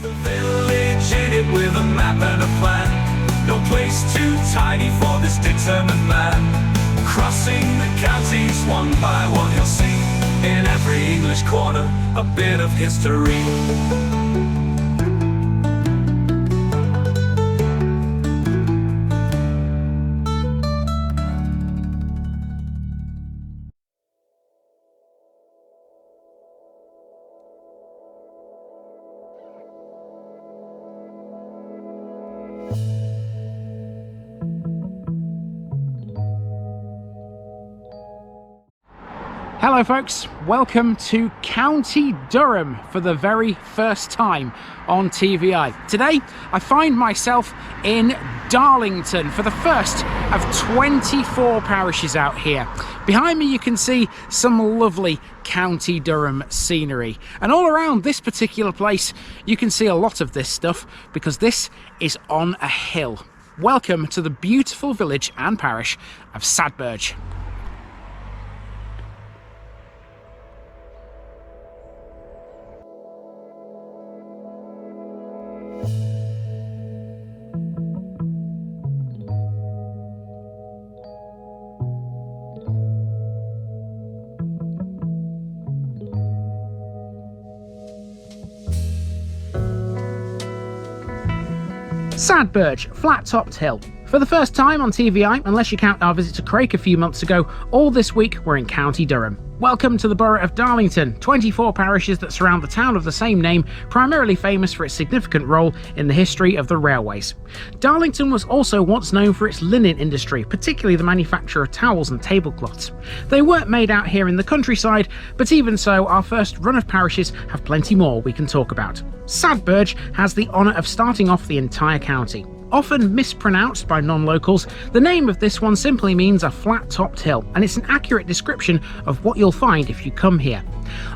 The village in it with a map and a plan. No place too tiny for this determined man. Crossing the counties one by one, you'll see in every English corner a bit of history. Hello folks, welcome to County Durham for the very first time on TVI. Today I find myself in Darlington for the first of 24 parishes out here. Behind me you can see some lovely County Durham scenery, and all around this particular place you can see a lot of this stuff because this is on a hill. Welcome to the beautiful village and parish of Sadberge. Sadberge, flat-topped hill. For the first time on TVI, unless you count our visit to Craik a few months ago, all this week we're in County Durham. Welcome to the borough of Darlington, 24 parishes that surround the town of the same name, primarily famous for its significant role in the history of the railways. Darlington was also once known for its linen industry, particularly the manufacture of towels and tablecloths. They weren't made out here in the countryside, but even so, our first run of parishes have plenty more we can talk about. Sadberge has the honour of starting off the entire county. Often mispronounced by non-locals, the name of this one simply means a flat-topped hill, and it's an accurate description of what you'll find if you come here.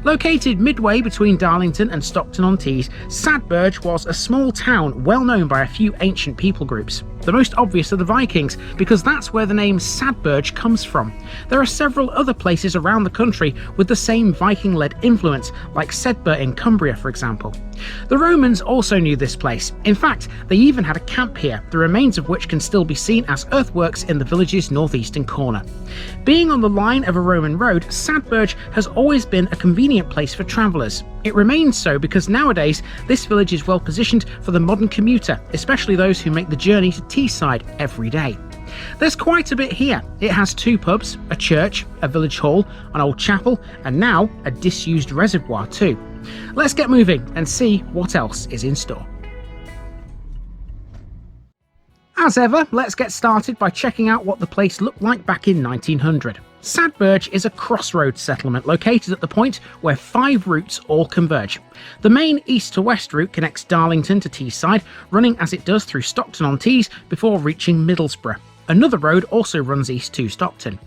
Located midway between Darlington and Stockton-on-Tees, Sadberge was a small town well known by a few ancient people groups. The most obvious are the Vikings, because that's where the name Sadberge comes from. There are several other places around the country with the same Viking-led influence, like Sedbergh in Cumbria, for example. The Romans also knew this place. In fact, they even had a camp here, the remains of which can still be seen as earthworks in the village's northeastern corner. Being on the line of a Roman road, Sadberge has always been a convenient place for travellers. It remains so because nowadays this village is well positioned for the modern commuter, especially those who make the journey to Teesside every day. There's quite a bit here. It has two pubs, a church, a village hall, an old chapel, and now a disused reservoir too. Let's get moving and see what else is in store. As ever, let's get started by checking out what the place looked like back in 1900. Sadberge is a crossroads settlement located at the point where 5 routes all converge. The main east to west route connects Darlington to Teesside, running as it does through Stockton-on-Tees before reaching Middlesbrough. Another road also runs east to Stockton.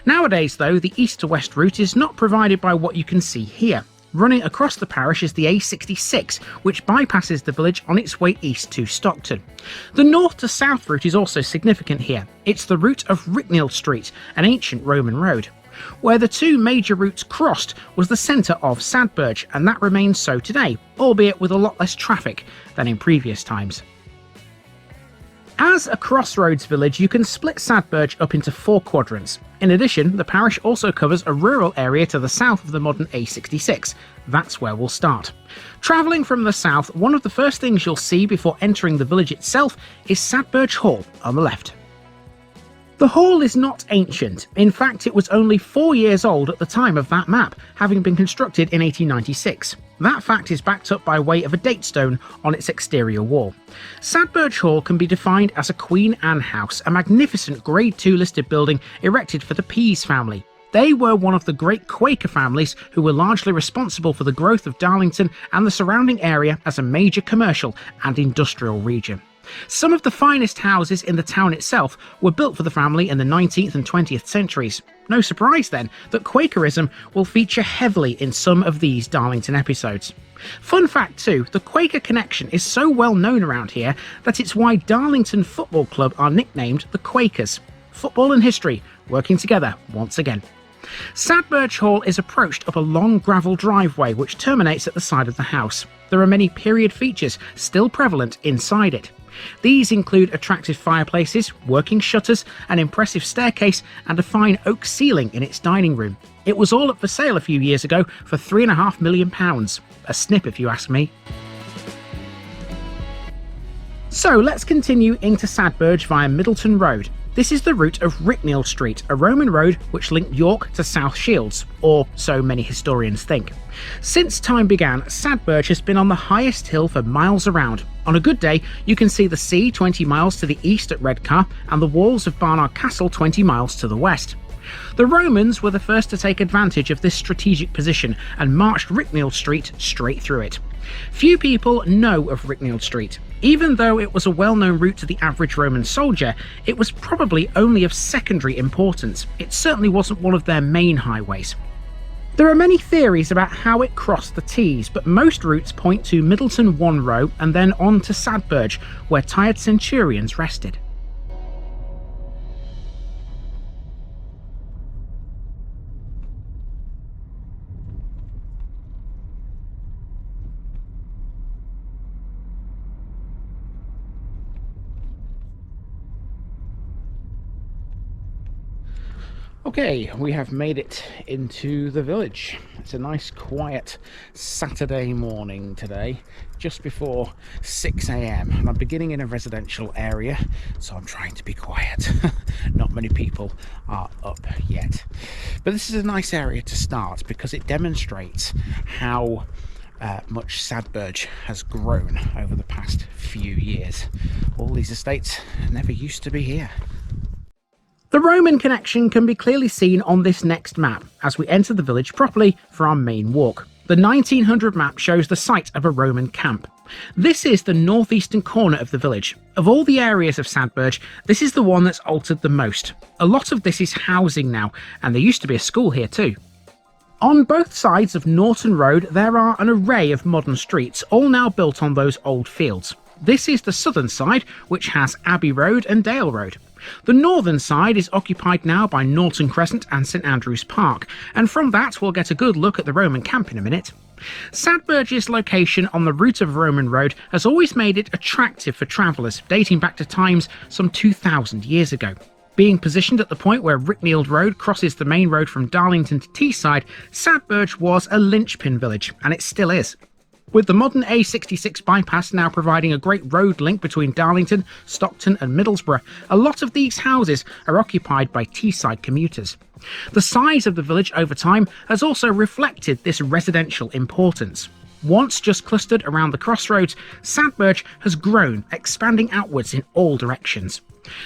Nowadays though, the east to west route is not provided by what you can see here. Running across the parish is the A66, which bypasses the village on its way east to Stockton. The north to south route is also significant here. It's the route of Ricknell Street, an ancient Roman road. Where the two major routes crossed was the centre of Sadberge, and that remains so today, albeit with a lot less traffic than in previous times. As a crossroads village, you can split Sadberge up into 4 quadrants. In addition, the parish also covers a rural area to the south of the modern A66. That's where we'll start. Travelling from the south, one of the first things you'll see before entering the village itself is Sadberge Hall on the left. The hall is not ancient. In fact, it was only 4 years old at the time of that map, having been constructed in 1896. That fact is backed up by way of a date stone on its exterior wall. Sadberge Hall can be defined as a Queen Anne house, a magnificent Grade II listed building erected for the Pease family. They were one of the great Quaker families who were largely responsible for the growth of Darlington and the surrounding area as a major commercial and industrial region. Some of the finest houses in the town itself were built for the family in the 19th and 20th centuries. No surprise then that Quakerism will feature heavily in some of these Darlington episodes. Fun fact too, the Quaker connection is so well known around here that it's why Darlington Football Club are nicknamed the Quakers. Football and history working together once again. Sadberge Hall is approached up a long gravel driveway which terminates at the side of the house. There are many period features still prevalent inside it. These include attractive fireplaces, working shutters, an impressive staircase, and a fine oak ceiling in its dining room. It was all up for sale a few years ago for £3.5 million. A snip if you ask me. So let's continue into Sadberge via Middleton Road. This is the route of Ricknell Street, a Roman road which linked York to South Shields, or so many historians think. Since time began, Sadberge has been on the highest hill for miles around. On a good day, you can see the sea 20 miles to the east at Redcar and the walls of Barnard Castle 20 miles to the west. The Romans were the first to take advantage of this strategic position and marched Ricknell Street straight through it. Few people know of Ricknell Street. Even though it was a well-known route to the average Roman soldier, it was probably only of secondary importance. It certainly wasn't one of their main highways. There are many theories about how it crossed the Tees, but most routes point to Middleton One Row and then on to Sadberge, where tired centurions rested. Okay, we have made it into the village. It's a nice quiet Saturday morning today, just before 6 AM, and I'm beginning in a residential area, so I'm trying to be quiet. Not many people are up yet. But this is a nice area to start because it demonstrates how much Sadberge has grown over the past few years. All these estates never used to be here. The Roman connection can be clearly seen on this next map as we enter the village properly for our main walk. The 1900 map shows the site of a Roman camp. This is the northeastern corner of the village. Of all the areas of Sadberge, this is the one that's altered the most. A lot of this is housing now, and there used to be a school here too. On both sides of Norton Road, there are an array of modern streets, all now built on those old fields. This is the southern side, which has Abbey Road and Dale Road. The northern side is occupied now by Norton Crescent and St Andrew's Park, and from that we'll get a good look at the Roman camp in a minute. Sadberge's location on the route of Roman Road has always made it attractive for travellers, dating back to times some 2,000 years ago. Being positioned at the point where Ricknell Road crosses the main road from Darlington to Teesside, Sadberge was a linchpin village, and it still is. With the modern A66 bypass now providing a great road link between Darlington, Stockton and Middlesbrough, a lot of these houses are occupied by Teesside commuters. The size of the village over time has also reflected this residential importance. Once just clustered around the crossroads, Sadberge has grown, expanding outwards in all directions.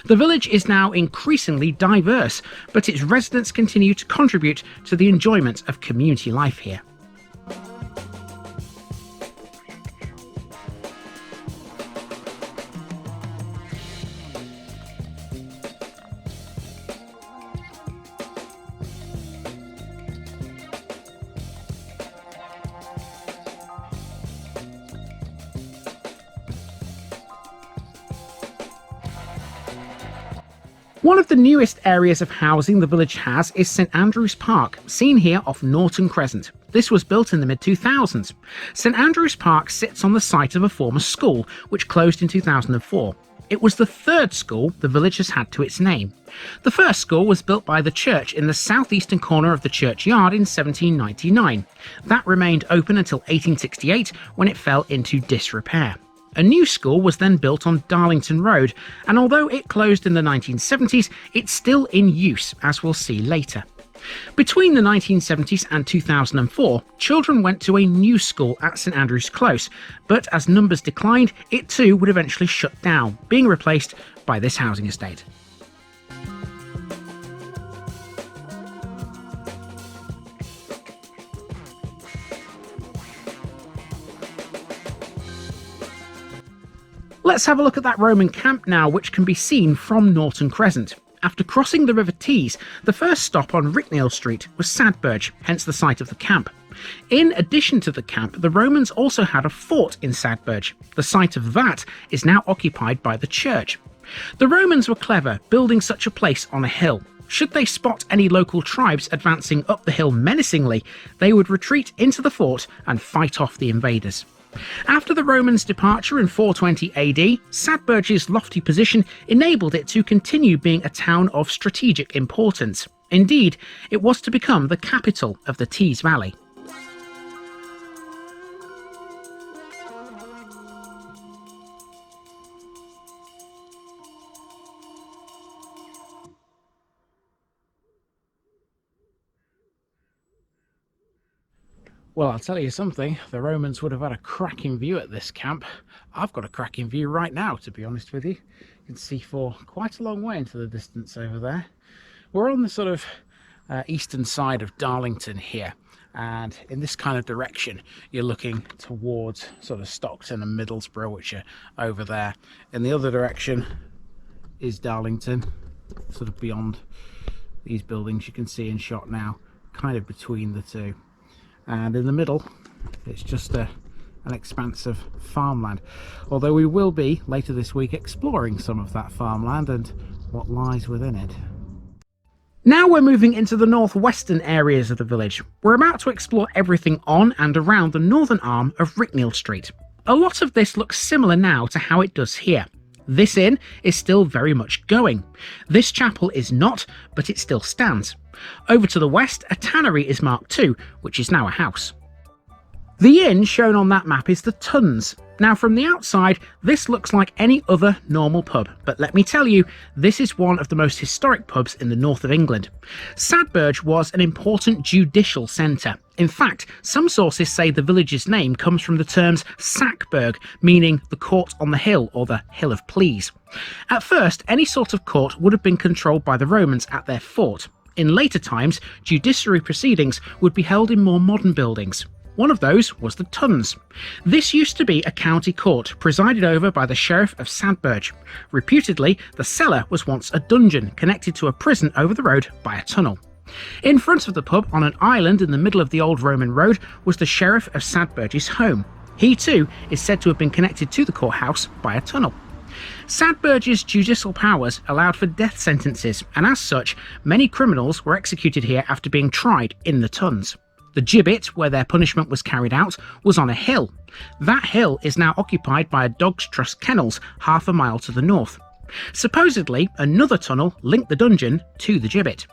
The village is now increasingly diverse, but its residents continue to contribute to the enjoyment of community life here. One of the newest areas of housing the village has is St Andrew's Park, seen here off Norton Crescent. This was built in the mid-2000s. St Andrew's Park sits on the site of a former school, which closed in 2004. It was the third school the village has had to its name. The first school was built by the church in the southeastern corner of the churchyard in 1799. That remained open until 1868, when it fell into disrepair. A new school was then built on Darlington Road, and although it closed in the 1970s, it's still in use, as we'll see later. Between the 1970s and 2004, children went to a new school at St Andrew's Close, but as numbers declined, it too would eventually shut down, being replaced by this housing estate. Let's have a look at that Roman camp now, which can be seen from Norton Crescent. After crossing the River Tees, the first stop on Ricknell Street was Sadberge, hence the site of the camp. In addition to the camp, the Romans also had a fort in Sadberge. The site of that is now occupied by the church. The Romans were clever, building such a place on a hill. Should they spot any local tribes advancing up the hill menacingly, they would retreat into the fort and fight off the invaders. After the Romans' departure in 420 AD, Sadberge's lofty position enabled it to continue being a town of strategic importance. Indeed, it was to become the capital of the Tees Valley. Well, I'll tell you something, the Romans would have had a cracking view at this camp. I've got a cracking view right now, to be honest with you. You can see for quite a long way into the distance over there. We're on the sort of eastern side of Darlington here, and in this kind of direction you're looking towards sort of Stockton and Middlesbrough, which are over there. In the other direction is Darlington, sort of beyond these buildings you can see in shot now, kind of between the two. And in the middle it's just an expanse of farmland, although we will be later this week exploring some of that farmland and what lies within it. Now we're moving into the northwestern areas of the village. We're about to explore everything on and around the northern arm of Ricknell Street. A lot of this looks similar now to how it does here. This inn is still very much going. This chapel is not, but it still stands. Over to the west, a tannery is marked too, which is now a house. The inn shown on that map is the Tuns. Now from the outside, this looks like any other normal pub, but let me tell you, this is one of the most historic pubs in the north of England. Sadberge was an important judicial centre. In fact, some sources say the village's name comes from the terms Sackburg, meaning the court on the hill or the Hill of Pleas. At first, any sort of court would have been controlled by the Romans at their fort. In later times, judiciary proceedings would be held in more modern buildings. One of those was the Tuns. This used to be a county court presided over by the Sheriff of Sadberge. Reputedly, the cellar was once a dungeon connected to a prison over the road by a tunnel. In front of the pub, on an island in the middle of the old Roman road, was the Sheriff of Sadberge's home. He too is said to have been connected to the courthouse by a tunnel. Sadberge's judicial powers allowed for death sentences, and as such, many criminals were executed here after being tried in the Tuns. The gibbet, where their punishment was carried out, was on a hill. That hill is now occupied by a Dog's Trust kennels half a mile to the north. Supposedly, another tunnel linked the dungeon to the gibbet.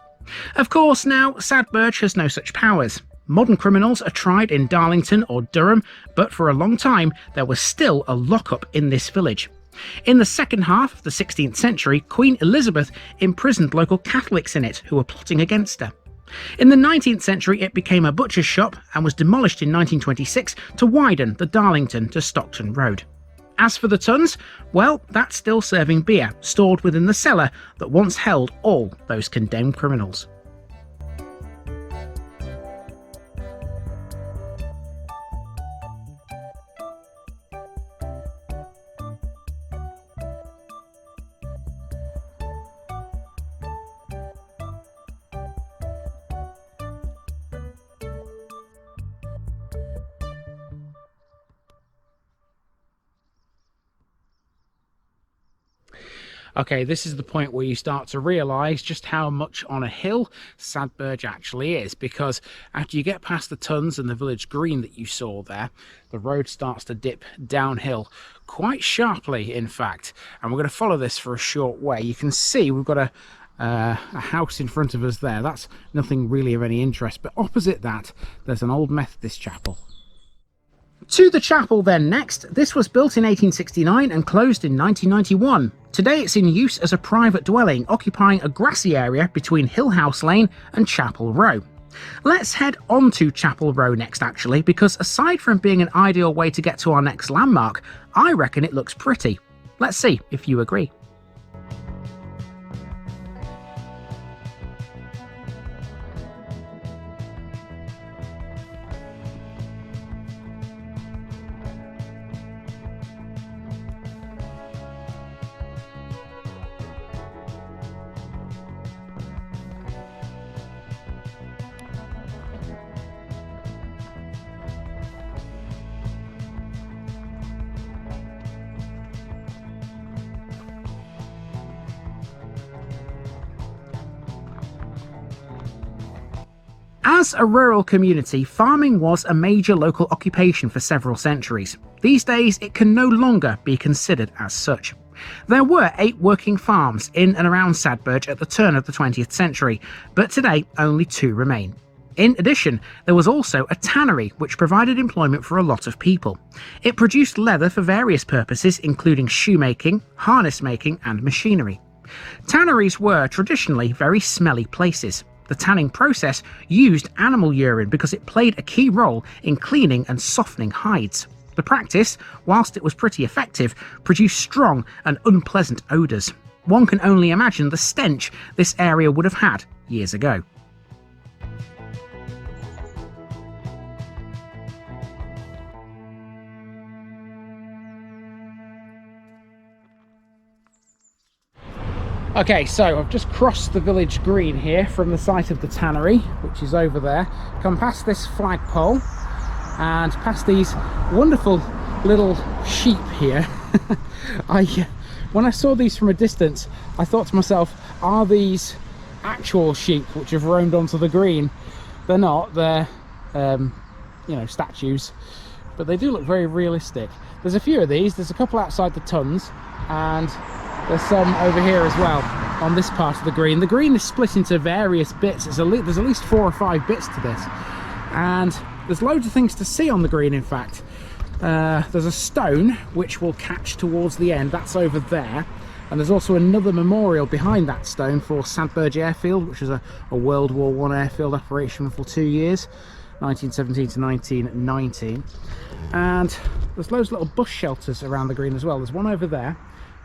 Of course, now Sadberge has no such powers. Modern criminals are tried in Darlington or Durham, but for a long time there was still a lockup in this village. In the second half of the 16th century, Queen Elizabeth imprisoned local Catholics in it who were plotting against her. In the 19th century, it became a butcher's shop and was demolished in 1926 to widen the Darlington to Stockton Road. As for the Tuns, well, that's still serving beer, stored within the cellar that once held all those condemned criminals. Okay, this is the point where you start to realise just how much on a hill Sadberge actually is, because after you get past the Tuns and the village green that you saw there, the road starts to dip downhill quite sharply, in fact, and we're going to follow this for a short way. You can see we've got a house in front of us there. That's nothing really of any interest, but opposite that there's an old Methodist chapel. To the chapel then next. This was built in 1869 and closed in 1991. Today it's in use as a private dwelling, occupying a grassy area between Hillhouse Lane and Chapel Row. Let's head on to Chapel Row next actually, because aside from being an ideal way to get to our next landmark, I reckon it looks pretty. Let's see if you agree. As a rural community, farming was a major local occupation for several centuries. These days, it can no longer be considered as such. There were 8 working farms in and around Sadberge at the turn of the 20th century, but today only 2 remain. In addition, there was also a tannery which provided employment for a lot of people. It produced leather for various purposes, including shoemaking, harness making and machinery. Tanneries were traditionally very smelly places. The tanning process used animal urine because it played a key role in cleaning and softening hides. The practice, whilst it was pretty effective, produced strong and unpleasant odours. One can only imagine the stench this area would have had years ago. Okay, so I've just crossed the village green here from the site of the tannery, which is over there. Come past this flagpole and past these wonderful little sheep here. When I saw these from a distance, I thought to myself, are these actual sheep which have roamed onto the green? They're not, they're statues, but they do look very realistic. There's a few of these, there's a couple outside the tons, and there's some over here as well on this part of the green. The green is split into various bits. There's at least 4 or 5 bits to this, and there's loads of things to see on the green. In fact, there's a stone which will catch towards the end, that's over there, and there's also another memorial behind that stone for Sadberge Airfield, which is a World War I airfield operation for 2 years, 1917 to 1919. And there's loads of little bus shelters around the green as well. There's one over there,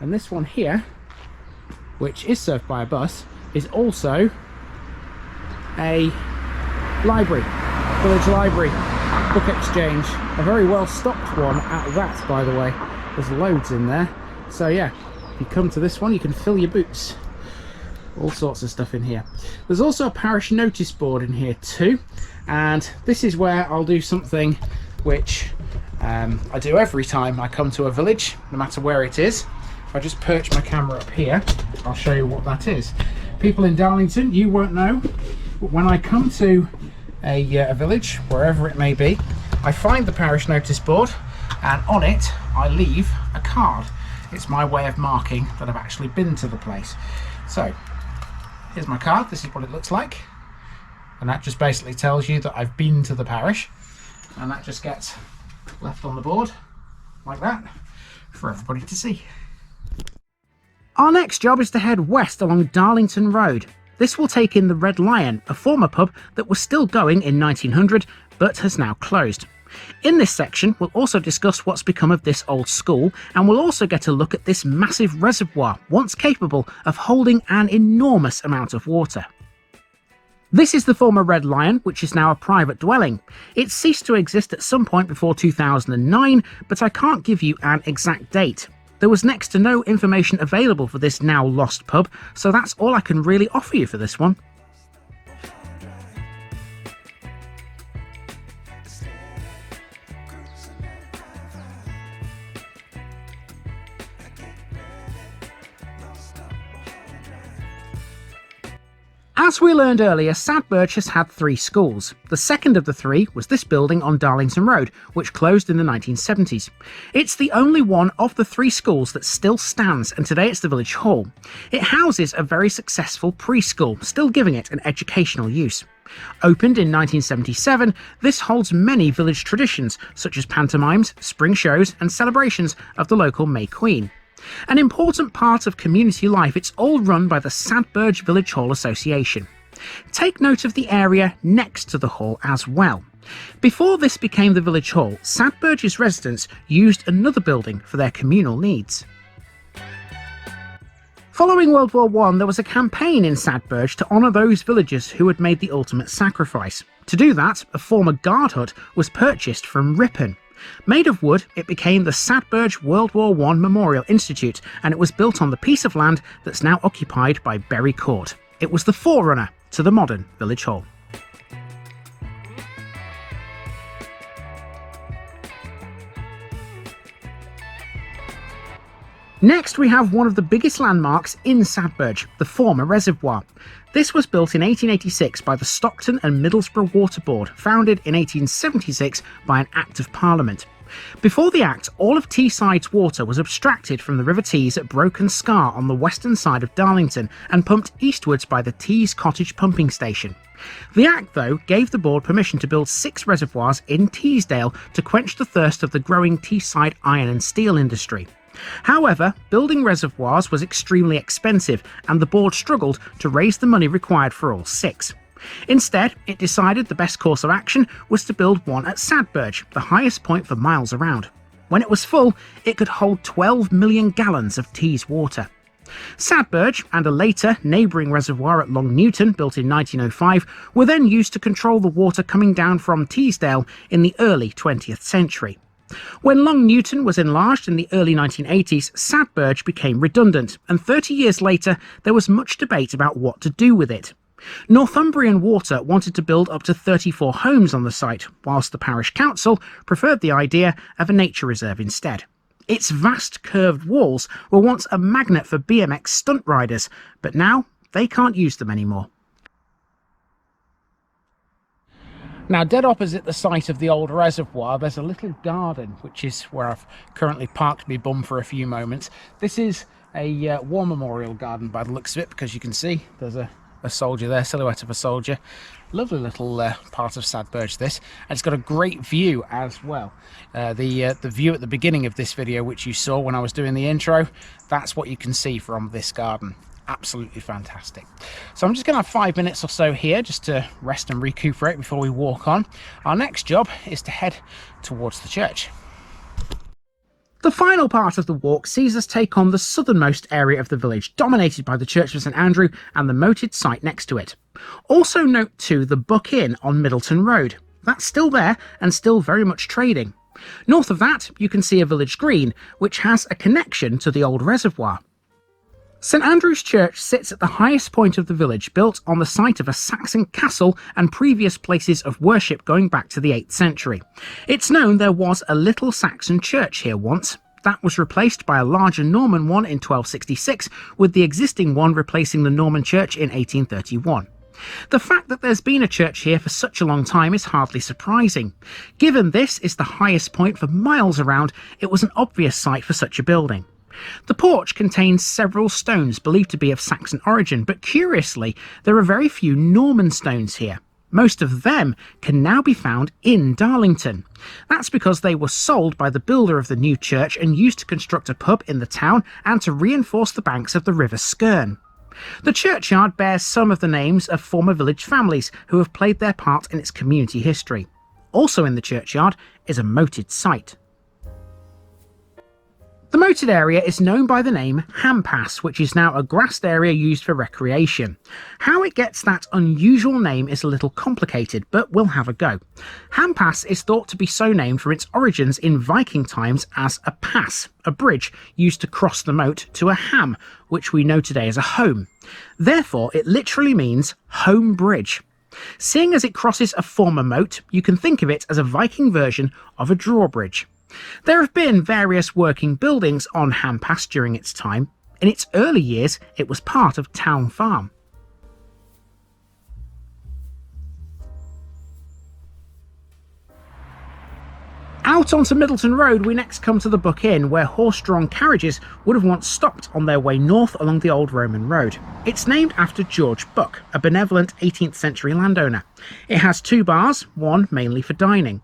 and this one here, which is served by a bus, is also a library, village library, book exchange, a very well stocked one at that, by the way. There's loads in there, so yeah, if you come to this one you can fill your boots. All sorts of stuff in here. There's also a parish notice board in here too, and this is where I'll do something which I do every time I come to a village, no matter where it is. If I just perch my camera up here, I'll show you what that is. People in Darlington, you won't know, but when I come to a village, wherever it may be, I find the parish notice board, and on it I leave a card. It's my way of marking that I've actually been to the place. So here's my card, this is what it looks like, and that just basically tells you that I've been to the parish, and that just gets left on the board like that for everybody to see. Our next job is to head west along Darlington Road. This will take in the Red Lion, a former pub that was still going in 1900 but has now closed. In this section, we'll also discuss what's become of this old school, and we'll also get a look at this massive reservoir, once capable of holding an enormous amount of water. This is the former Red Lion, which is now a private dwelling. It ceased to exist at some point before 2009, but I can't give you an exact date. There was next to no information available for this now lost pub, so that's all I can really offer you for this one. As we learned earlier, Sadberge has had 3 schools. The second of the 3 was this building on Darlington Road, which closed in the 1970s. It's the only one of the 3 schools that still stands, and today it's the village hall. It houses a very successful preschool, still giving it an educational use. Opened in 1977, this holds many village traditions, such as pantomimes, spring shows and celebrations of the local May Queen. An important part of community life, it's all run by the Sadberge Village Hall Association. Take note of the area next to the hall as well. Before this became the village hall, Sadberge's residents used another building for their communal needs. Following World War I, there was a campaign in Sadberge to honour those villagers who had made the ultimate sacrifice. To do that, a former guard hut was purchased from Ripon. Made of wood, it became the Sadberge World War I Memorial Institute, and it was built on the piece of land that's now occupied by Bury Court. It was the forerunner to the modern village hall. Next, we have one of the biggest landmarks in Sadberge, the former reservoir. This was built in 1886 by the Stockton and Middlesbrough Water Board, founded in 1876 by an Act of Parliament. Before the Act, all of Teesside's water was abstracted from the River Tees at Broken Scar on the western side of Darlington and pumped eastwards by the Tees Cottage pumping station. The Act, though, gave the board permission to build 6 reservoirs in Teesdale to quench the thirst of the growing Teesside iron and steel industry. However, building reservoirs was extremely expensive, and the board struggled to raise the money required for all 6. Instead, it decided the best course of action was to build one at Sadberge, the highest point for miles around. When it was full, it could hold 12 million gallons of Tees water. Sadberge and a later neighbouring reservoir at Long Newton, built in 1905, were then used to control the water coming down from Teesdale in the early 20th century. When Long Newton was enlarged in the early 1980s, Sadberge became redundant, and 30 years later there was much debate about what to do with it. Northumbrian Water wanted to build up to 34 homes on the site, whilst the parish council preferred the idea of a nature reserve instead. Its vast curved walls were once a magnet for BMX stunt riders, but now they can't use them anymore. Now, dead opposite the site of the old reservoir, there's a little garden, which is where I've currently parked my bum for a few moments. This is a war memorial garden by the looks of it, because you can see there's a soldier there, silhouette of a soldier. Lovely little part of Sadberge this, and it's got a great view as well. The view at the beginning of this video, which you saw when I was doing the intro, that's what you can see from this garden. Absolutely fantastic. So I'm just going to have 5 minutes or so here just to rest and recuperate before we walk on. Our next job is to head towards the church. The final part of the walk sees us take on the southernmost area of the village, dominated by the Church of St Andrew and the moated site next to it. Also note too the Buck Inn on Middleton Road. That's still there and still very much trading. North of that you can see a village green, which has a connection to the old reservoir. St Andrew's Church sits at the highest point of the village, built on the site of a Saxon castle and previous places of worship going back to the 8th century. It's known there was a little Saxon church here once. That was replaced by a larger Norman one in 1266, with the existing one replacing the Norman church in 1831. The fact that there's been a church here for such a long time is hardly surprising. Given this is the highest point for miles around, it was an obvious site for such a building. The porch contains several stones believed to be of Saxon origin, but curiously, there are very few Norman stones here. Most of them can now be found in Darlington. That's because they were sold by the builder of the new church and used to construct a pub in the town and to reinforce the banks of the River Skerne. The churchyard bears some of the names of former village families who have played their part in its community history. Also in the churchyard is a moated site. The moated area is known by the name Hampass, which is now a grassed area used for recreation. How it gets that unusual name is a little complicated, but we'll have a go. Hampass is thought to be so named from its origins in Viking times as a pass, a bridge used to cross the moat, to a ham, which we know today as a home. Therefore, it literally means home bridge. Seeing as it crosses a former moat, you can think of it as a Viking version of a drawbridge. There have been various working buildings on Hampass during its time. In its early years, it was part of Town Farm. Out onto Middleton Road, we next come to the Buck Inn, where horse-drawn carriages would have once stopped on their way north along the old Roman road. It's named after George Buck, a benevolent 18th century landowner. It has 2 bars, one mainly for dining.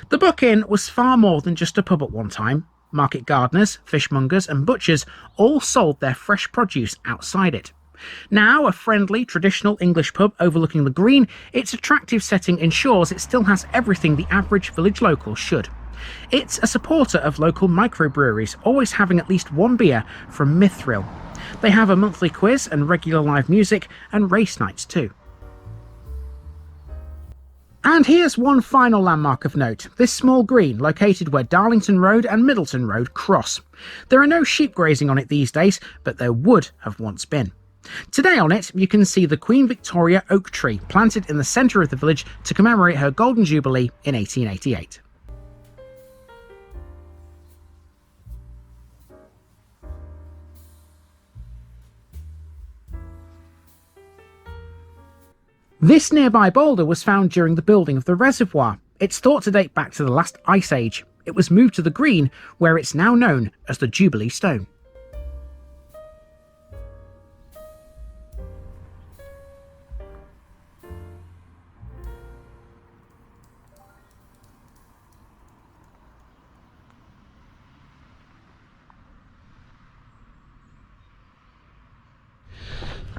The Buck Inn was far more than just a pub at one time. Market gardeners, fishmongers and butchers all sold their fresh produce outside it. Now a friendly, traditional English pub overlooking the green, its attractive setting ensures it still has everything the average village local should. It's a supporter of local microbreweries, always having at least one beer from Mithril. They have a monthly quiz and regular live music and race nights too. And here's one final landmark of note, this small green located where Darlington Road and Middleton Road cross. There are no sheep grazing on it these days, but there would have once been. Today on it, you can see the Queen Victoria oak tree planted in the centre of the village to commemorate her Golden Jubilee in 1888. This nearby boulder was found during the building of the reservoir. It's thought to date back to the last ice age. It was moved to the green, where it's now known as the Jubilee Stone.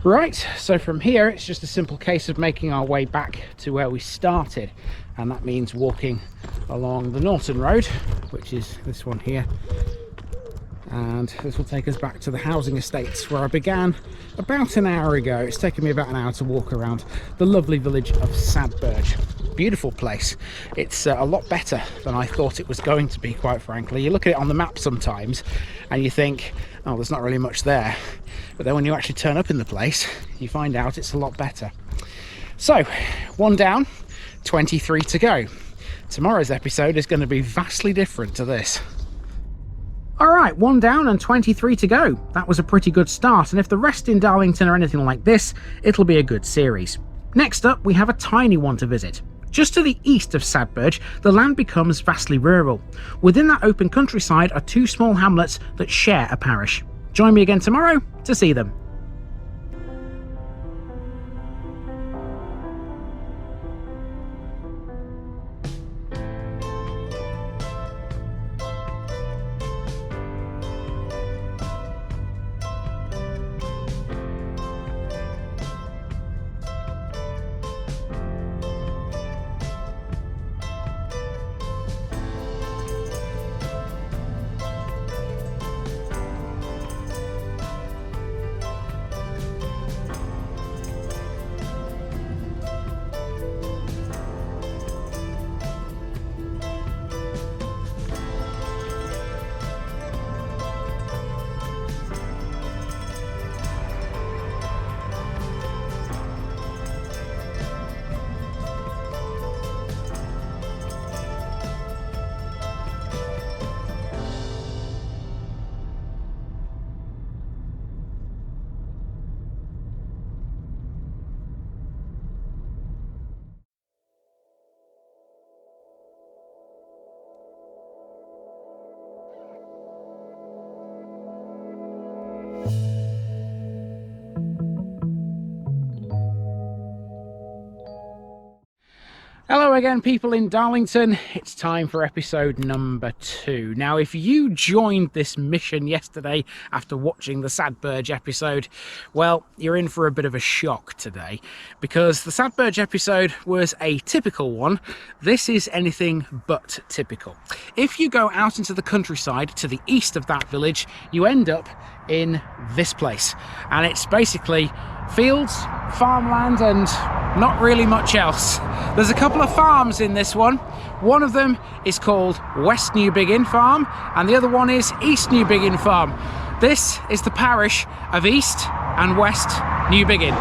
Right, so from here it's just a simple case of making our way back to where we started, and that means walking along the Norton Road, which is this one here, and this will take us back to the housing estates where I began about an hour ago. It's taken me about an hour to walk around the lovely village of Sadberge. Beautiful place. It's a lot better than I thought it was going to be, quite frankly. You look at it on the map sometimes and you think, oh, there's not really much there, but then when you actually turn up in the place you find out it's a lot better. So, 1 down, 23 to go. Tomorrow's episode is going to be vastly different to this. Alright, 1 down and 23 to go. That was a pretty good start, and if the rest in Darlington are anything like this, it'll be a good series. Next up, we have a tiny one to visit. Just to the east of Sadberge, the land becomes vastly rural. Within that open countryside are 2 small hamlets that share a parish. Join me again tomorrow to see them. Hello again, people in Darlington. It's time for episode number 2. Now, if you joined this mission yesterday after watching the Sadberge episode, well, you're in for a bit of a shock today, because the Sadberge episode was a typical one. This is anything but typical. If you go out into the countryside to the east of that village, you end up in this place, and it's basically fields, farmland, and not really much else. There's a couple of farms in this one. One of them is called West Newbiggin Farm, and the other one is East Newbiggin Farm. This is the parish of East and West Newbiggin.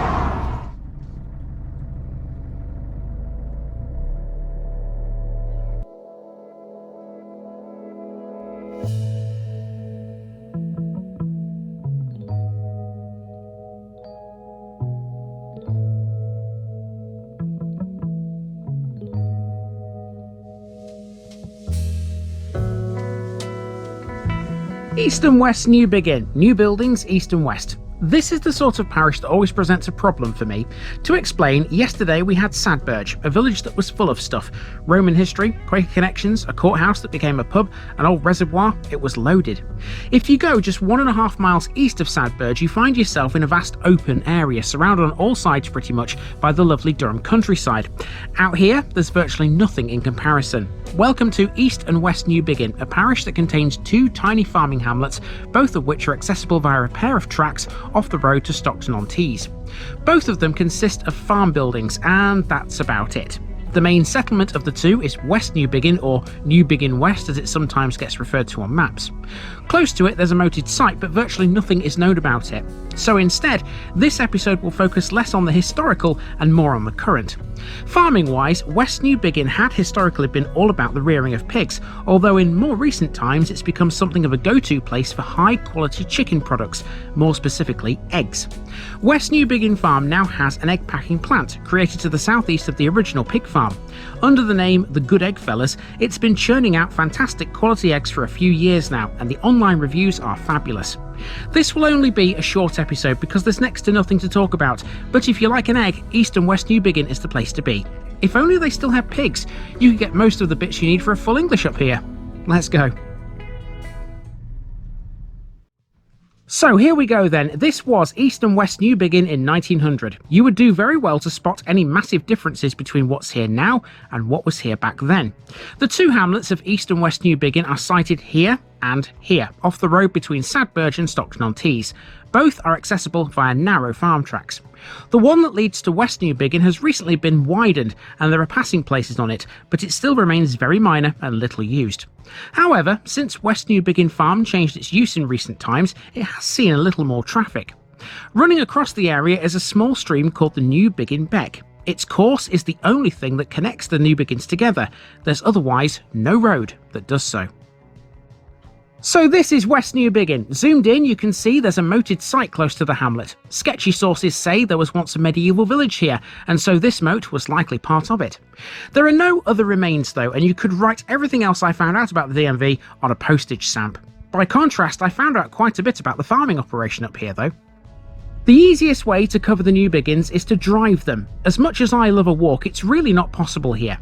East and West Newbiggin, new buildings east and west. This is the sort of parish that always presents a problem for me. To explain, yesterday we had Sadberge, a village that was full of stuff. Roman history, Quaker connections, a courthouse that became a pub, an old reservoir. It was loaded. If you go just 1.5 miles east of Sadberge, you find yourself in a vast open area, surrounded on all sides pretty much by the lovely Durham countryside. Out here, there's virtually nothing in comparison. Welcome to East and West Newbiggin, a parish that contains 2 tiny farming hamlets, both of which are accessible via a pair of tracks off the road to Stockton-on-Tees. Both of them consist of farm buildings, and that's about it. The main settlement of the 2 is West Newbiggin, or Newbiggin West as it sometimes gets referred to on maps. Close to it there's a moated site, but virtually nothing is known about it. So instead, this episode will focus less on the historical and more on the current. Farming wise, West Newbiggin had historically been all about the rearing of pigs, although in more recent times it's become something of a go-to place for high quality chicken products, more specifically eggs. West Newbiggin Farm now has an egg packing plant created to the southeast of the original pig farm. Under the name The Good Egg Fellas, it's been churning out fantastic quality eggs for a few years now, and the online reviews are fabulous. This will only be a short episode because there's next to nothing to talk about, but if you like an egg, East and West Newbiggin is the place to be. If only they still have pigs, you can get most of the bits you need for a full English up here. Let's go. So here we go then. This was East and West Newbiggin in 1900. You would do very well to spot any massive differences between what's here now and what was here back then. The two hamlets of East and West Newbiggin are sited here and here, off the road between Sadberge and Stockton-on-Tees. Both are accessible via narrow farm tracks. The one that leads to West Newbiggin has recently been widened and there are passing places on it, but it still remains very minor and little used. However, since West Newbiggin Farm changed its use in recent times, it has seen a little more traffic. Running across the area is a small stream called the Newbiggin Beck. Its course is the only thing that connects the Newbiggins together. There's otherwise no road that does so. So this is West Newbiggin. Zoomed in, you can see there's a moated site close to the hamlet. Sketchy sources say there was once a medieval village here, and so this moat was likely part of it. There are no other remains though, and you could write everything else I found out about the DMV on a postage stamp. By contrast, I found out quite a bit about the farming operation up here though. The easiest way to cover the Newbiggins is to drive them. As much as I love a walk, it's really not possible here.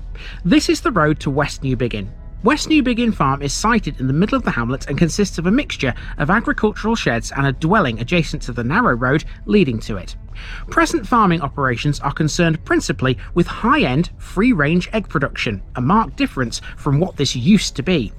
This is the road to West Newbiggin. West Newbiggin Farm is sited in the middle of the hamlet and consists of a mixture of agricultural sheds and a dwelling adjacent to the narrow road leading to it. Present farming operations are concerned principally with high-end, free-range egg production, a marked difference from what this used to be.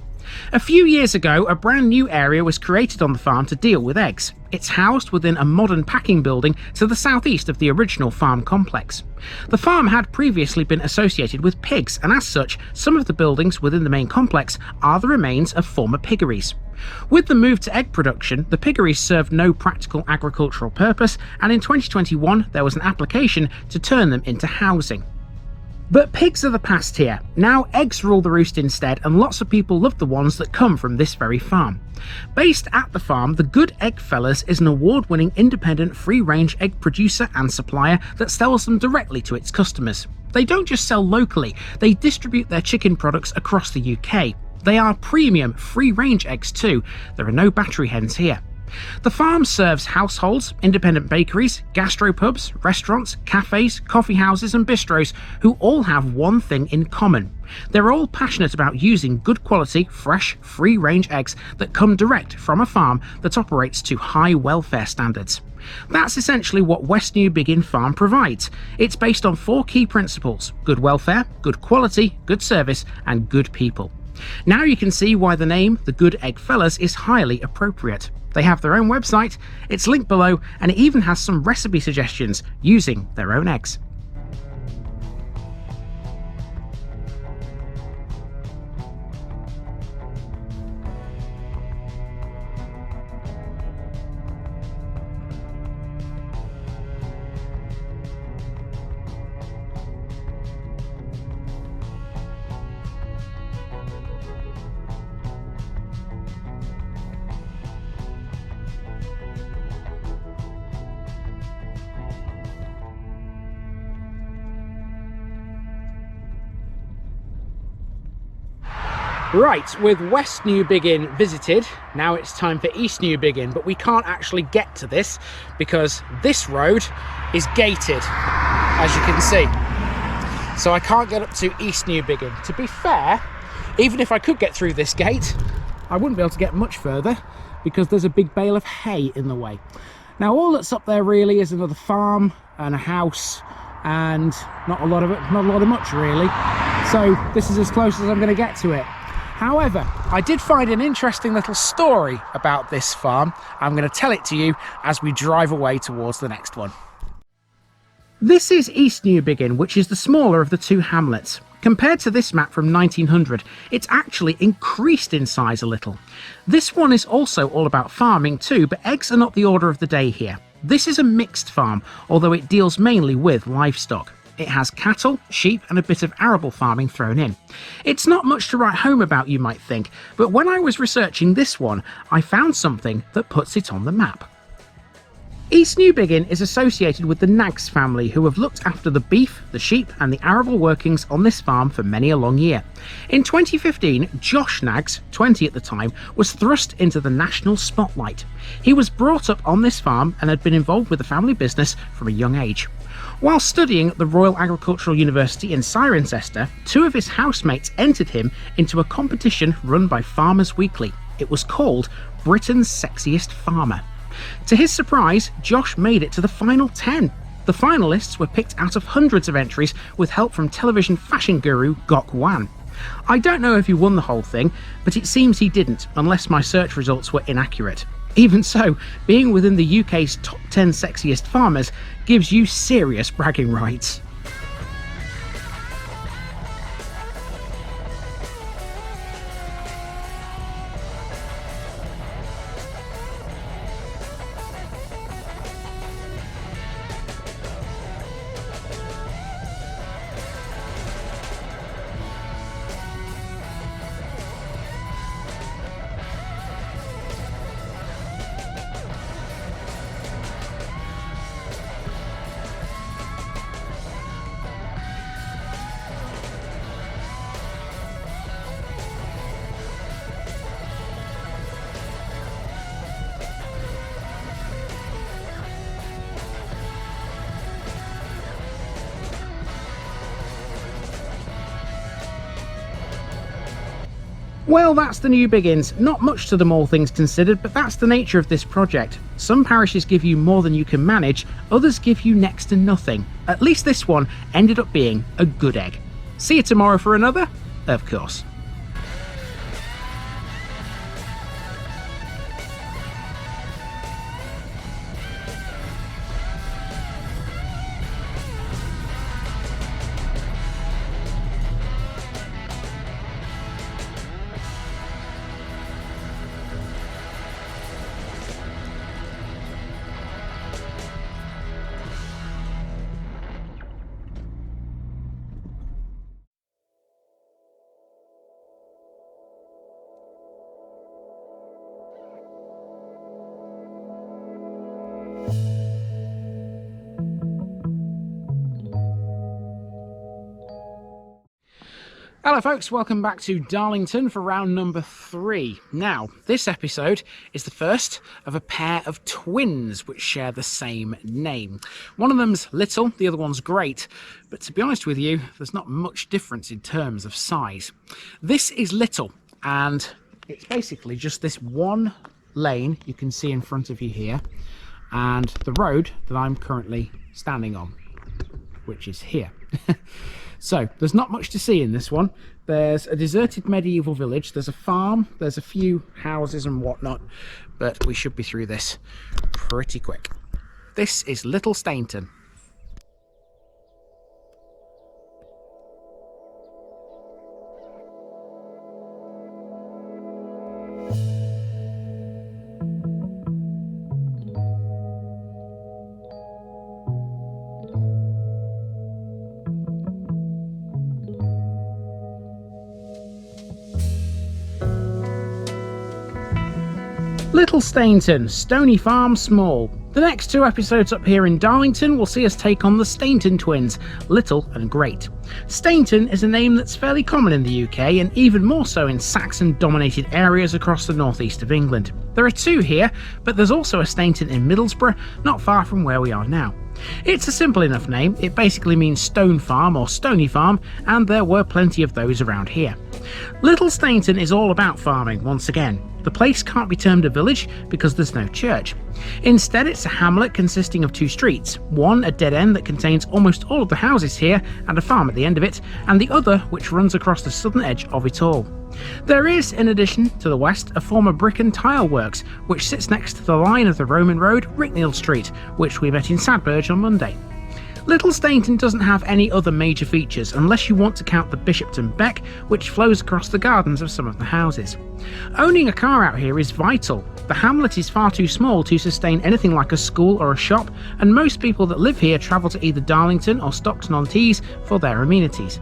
A few years ago, a brand new area was created on the farm to deal with eggs. It's housed within a modern packing building to the southeast of the original farm complex. The farm had previously been associated with pigs, and as such, some of the buildings within the main complex are the remains of former piggeries. With the move to egg production, the piggeries served no practical agricultural purpose, and in 2021 there was an application to turn them into housing. But pigs are the past here. Now eggs rule the roost instead, and lots of people love the ones that come from this very farm. Based at the farm, the Good Egg Fellas is an award-winning independent free-range egg producer and supplier that sells them directly to its customers. They don't just sell locally, they distribute their chicken products across the UK. They are premium, free-range eggs too. There are no battery hens here. The farm serves households, independent bakeries, gastropubs, restaurants, cafes, coffee houses and bistros who all have one thing in common. They're all passionate about using good quality, fresh, free-range eggs that come direct from a farm that operates to high welfare standards. That's essentially what West Newbiggin Farm provides. It's based on 4 key principles: good welfare, good quality, good service and good people. Now you can see why the name, The Good Egg Fellas, is highly appropriate. They have their own website, it's linked below, and it even has some recipe suggestions using their own eggs. Right, with West Newbiggin visited, now it's time for East Newbiggin, but we can't actually get to this because this road is gated, as you can see. So I can't get up to East Newbiggin. To be fair, even if I could get through this gate, I wouldn't be able to get much further because there's a big bale of hay in the way. Now all that's up there really is another farm and a house, and not a lot of much really. So this is as close as I'm going to get to it. However, I did find an interesting little story about this farm. I'm going to tell it to you as we drive away towards the next one. This is East Newbiggin, which is the smaller of the two hamlets. Compared to this map from 1900, it's actually increased in size a little. This one is also all about farming too, but eggs are not the order of the day here. This is a mixed farm, although it deals mainly with livestock. It has cattle, sheep and a bit of arable farming thrown in. It's not much to write home about, you might think, but when I was researching this one, I found something that puts it on the map. East Newbiggin is associated with the Nags family, who have looked after the beef, the sheep and the arable workings on this farm for many a long year. In 2015, Josh Nags, 20 at the time, was thrust into the national spotlight. He was brought up on this farm and had been involved with the family business from a young age. While studying at the Royal Agricultural University in Cirencester, two of his housemates entered him into a competition run by Farmers Weekly. It was called Britain's Sexiest Farmer. To his surprise, Josh made it to the final 10. The finalists were picked out of hundreds of entries with help from television fashion guru Gok Wan. I don't know if he won the whole thing, but it seems he didn't, unless my search results were inaccurate. Even so, being within the UK's top 10 sexiest farmers gives you serious bragging rights. Well, that's the Newbiggins. Not much to them, all things considered, but that's the nature of this project. Some parishes give you more than you can manage, others give you next to nothing. At least this one ended up being a good egg. See you tomorrow for another, of course. Hello folks, welcome back to Darlington for round number 3. Now, this episode is the first of a pair of twins which share the same name. One of them's Little, the other one's Great, but to be honest with you, there's not much difference in terms of size. This is Little, and it's basically just this one lane you can see in front of you here, and the road that I'm currently standing on, which is here. So, there's not much to see in this one. There's a deserted medieval village, there's a farm, there's a few houses and whatnot, but we should be through this pretty quick. This is Little Stainton. Little Stainton, Stony Farm Small. The next 2 episodes up here in Darlington will see us take on the Stainton twins, Little and Great. Stainton is a name that's fairly common in the UK and even more so in Saxon-dominated areas across the northeast of England. There are 2 here, but there's also a Stainton in Middlesbrough, not far from where we are now. It's a simple enough name, it basically means stone farm or stony farm, and there were plenty of those around here. Little Stainton is all about farming once again. The place can't be termed a village because there's no church. Instead, it's a hamlet consisting of 2 streets, one a dead end that contains almost all of the houses here and a farm at the end of it, and the other which runs across the southern edge of it all. There is, in addition, to the west, a former brick and tile works, which sits next to the line of the Roman road, Ricknell Street, which we met in Sadberge on Monday. Little Stainton doesn't have any other major features unless you want to count the Bishopton Beck, which flows across the gardens of some of the houses. Owning a car out here is vital. The hamlet is far too small to sustain anything like a school or a shop, and most people that live here travel to either Darlington or Stockton-on-Tees for their amenities.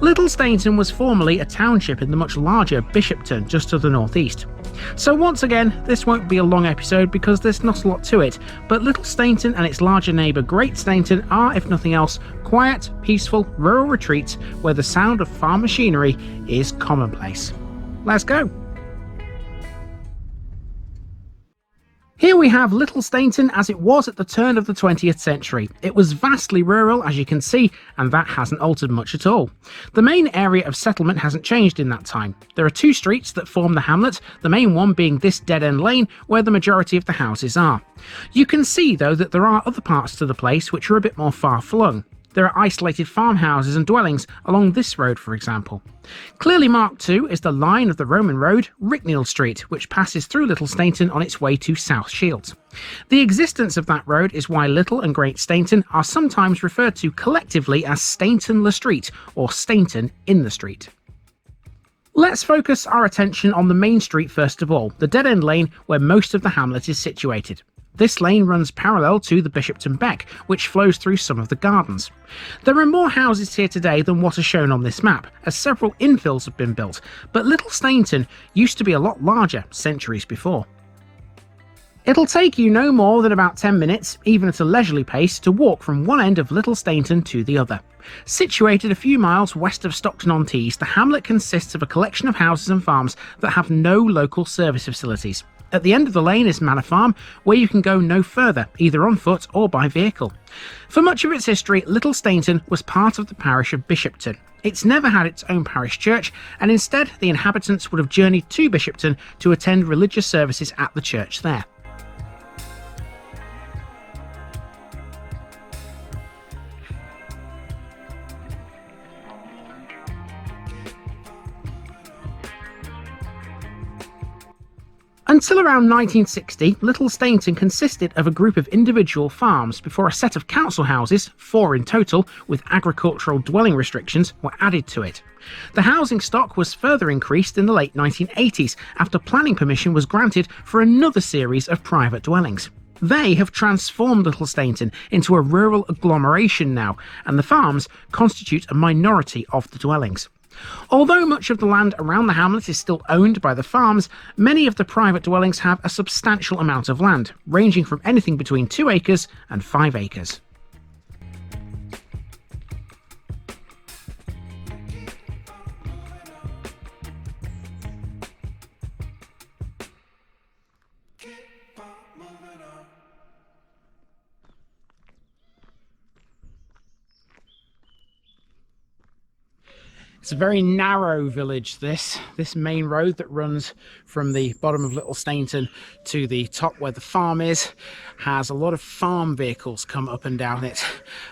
Little Stainton was formerly a township in the much larger Bishopton just to the northeast. So once again, this won't be a long episode because there's not a lot to it, but Little Stainton and its larger neighbour Great Stainton are, if nothing else, quiet, peaceful, rural retreats where the sound of farm machinery is commonplace. Let's go! Here we have Little Stainton as it was at the turn of the 20th century. It was vastly rural, as you can see, and that hasn't altered much at all. The main area of settlement hasn't changed in that time. There are two streets that form the hamlet, the main one being this dead-end lane where the majority of the houses are. You can see, though, that there are other parts to the place which are a bit more far-flung. There are isolated farmhouses and dwellings along this road, for example. Clearly marked too is the line of the Roman road, Ricknell Street, which passes through Little Stainton on its way to South Shields. The existence of that road is why Little and Great Stainton are sometimes referred to collectively as Stainton-le Street or Stainton in the Street. Let's focus our attention on the main street first of all, the dead-end lane where most of the hamlet is situated. This lane runs parallel to the Bishopton Beck, which flows through some of the gardens. There are more houses here today than what are shown on this map, as several infills have been built, but Little Stainton used to be a lot larger centuries before. It'll take you no more than about 10 minutes, even at a leisurely pace, to walk from one end of Little Stainton to the other. Situated a few miles west of Stockton-on-Tees, the hamlet consists of a collection of houses and farms that have no local service facilities. At the end of the lane is Manor Farm, where you can go no further, either on foot or by vehicle. For much of its history, Little Stainton was part of the parish of Bishopton. It's never had its own parish church, and instead the inhabitants would have journeyed to Bishopton to attend religious services at the church there. Until around 1960, Little Stainton consisted of a group of individual farms before a set of council houses, 4 in total, with agricultural dwelling restrictions, were added to it. The housing stock was further increased in the late 1980s after planning permission was granted for another series of private dwellings. They have transformed Little Stainton into a rural agglomeration now, and the farms constitute a minority of the dwellings. Although much of the land around the hamlet is still owned by the farms, many of the private dwellings have a substantial amount of land, ranging from anything between 2 acres and 5 acres. It's a very narrow village, this main road that runs from the bottom of Little Stainton to the top where the farm is, has a lot of farm vehicles come up and down it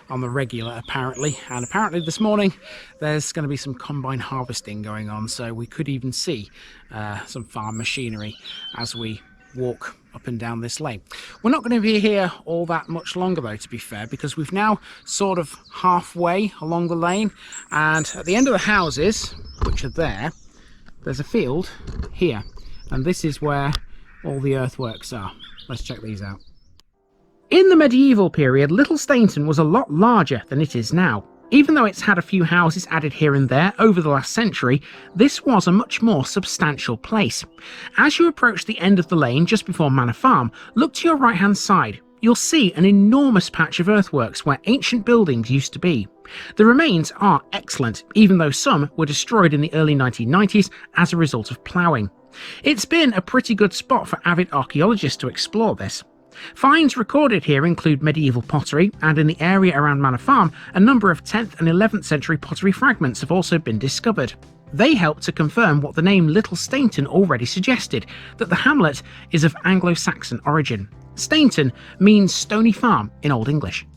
on the regular apparently, and apparently this morning there's going to be some combine harvesting going on, so we could even see some farm machinery as we walk up and down this lane. We're not going to be here all that much longer though, to be fair, because we've now sort of halfway along the lane, and at the end of the houses, which are there, there's a field here, and this is where all the earthworks are. Let's check these out. In the medieval period, Little Stainton was a lot larger than it is now. Even though it's had a few houses added here and there over the last century, this was a much more substantial place. As you approach the end of the lane just before Manor Farm, look to your right hand side. You'll see an enormous patch of earthworks where ancient buildings used to be. The remains are excellent, even though some were destroyed in the early 1990s as a result of ploughing. It's been a pretty good spot for avid archaeologists to explore this. Finds recorded here include medieval pottery, and in the area around Manor Farm, a number of 10th and 11th century pottery fragments have also been discovered. They help to confirm what the name Little Stainton already suggested, that the hamlet is of Anglo-Saxon origin. Stainton means stony farm in Old English.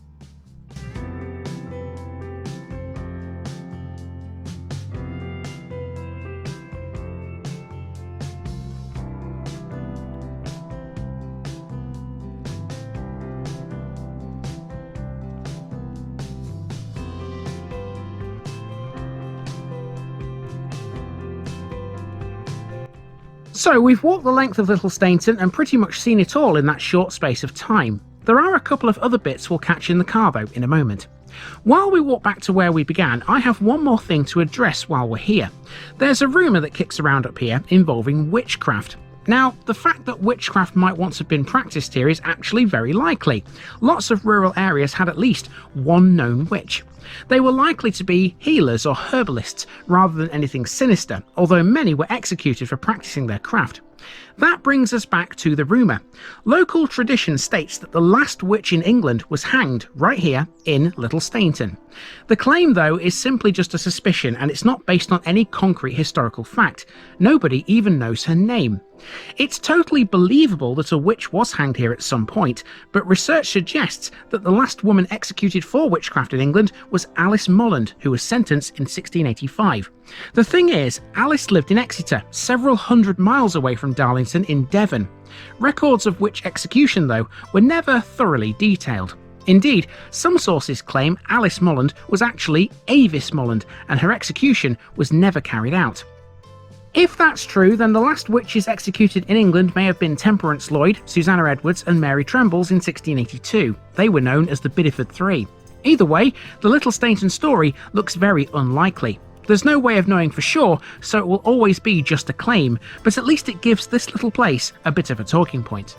So we've walked the length of Little Stainton and pretty much seen it all in that short space of time. There are a couple of other bits we'll catch in the car though in a moment. While we walk back to where we began, I have one more thing to address while we're here. There's a rumour that kicks around up here involving witchcraft. Now, the fact that witchcraft might once have been practiced here is actually very likely. Lots of rural areas had at least one known witch. They were likely to be healers or herbalists rather than anything sinister, although many were executed for practicing their craft. That brings us back to the rumour. Local tradition states that the last witch in England was hanged right here in Little Stainton. The claim, though, is simply just a suspicion and it's not based on any concrete historical fact. Nobody even knows her name. It's totally believable that a witch was hanged here at some point, but research suggests that the last woman executed for witchcraft in England was Alice Molland, who was sentenced in 1685. The thing is, Alice lived in Exeter, several hundred miles away from Darlington in Devon. Records of witch execution, though, were never thoroughly detailed. Indeed, some sources claim Alice Molland was actually Avis Molland, and her execution was never carried out. If that's true, then the last witches executed in England may have been Temperance Lloyd, Susanna Edwards and Mary Trembles in 1682. They were known as the Bideford Three. Either way, the Little Stainton story looks very unlikely. There's no way of knowing for sure, so it will always be just a claim, but at least it gives this little place a bit of a talking point.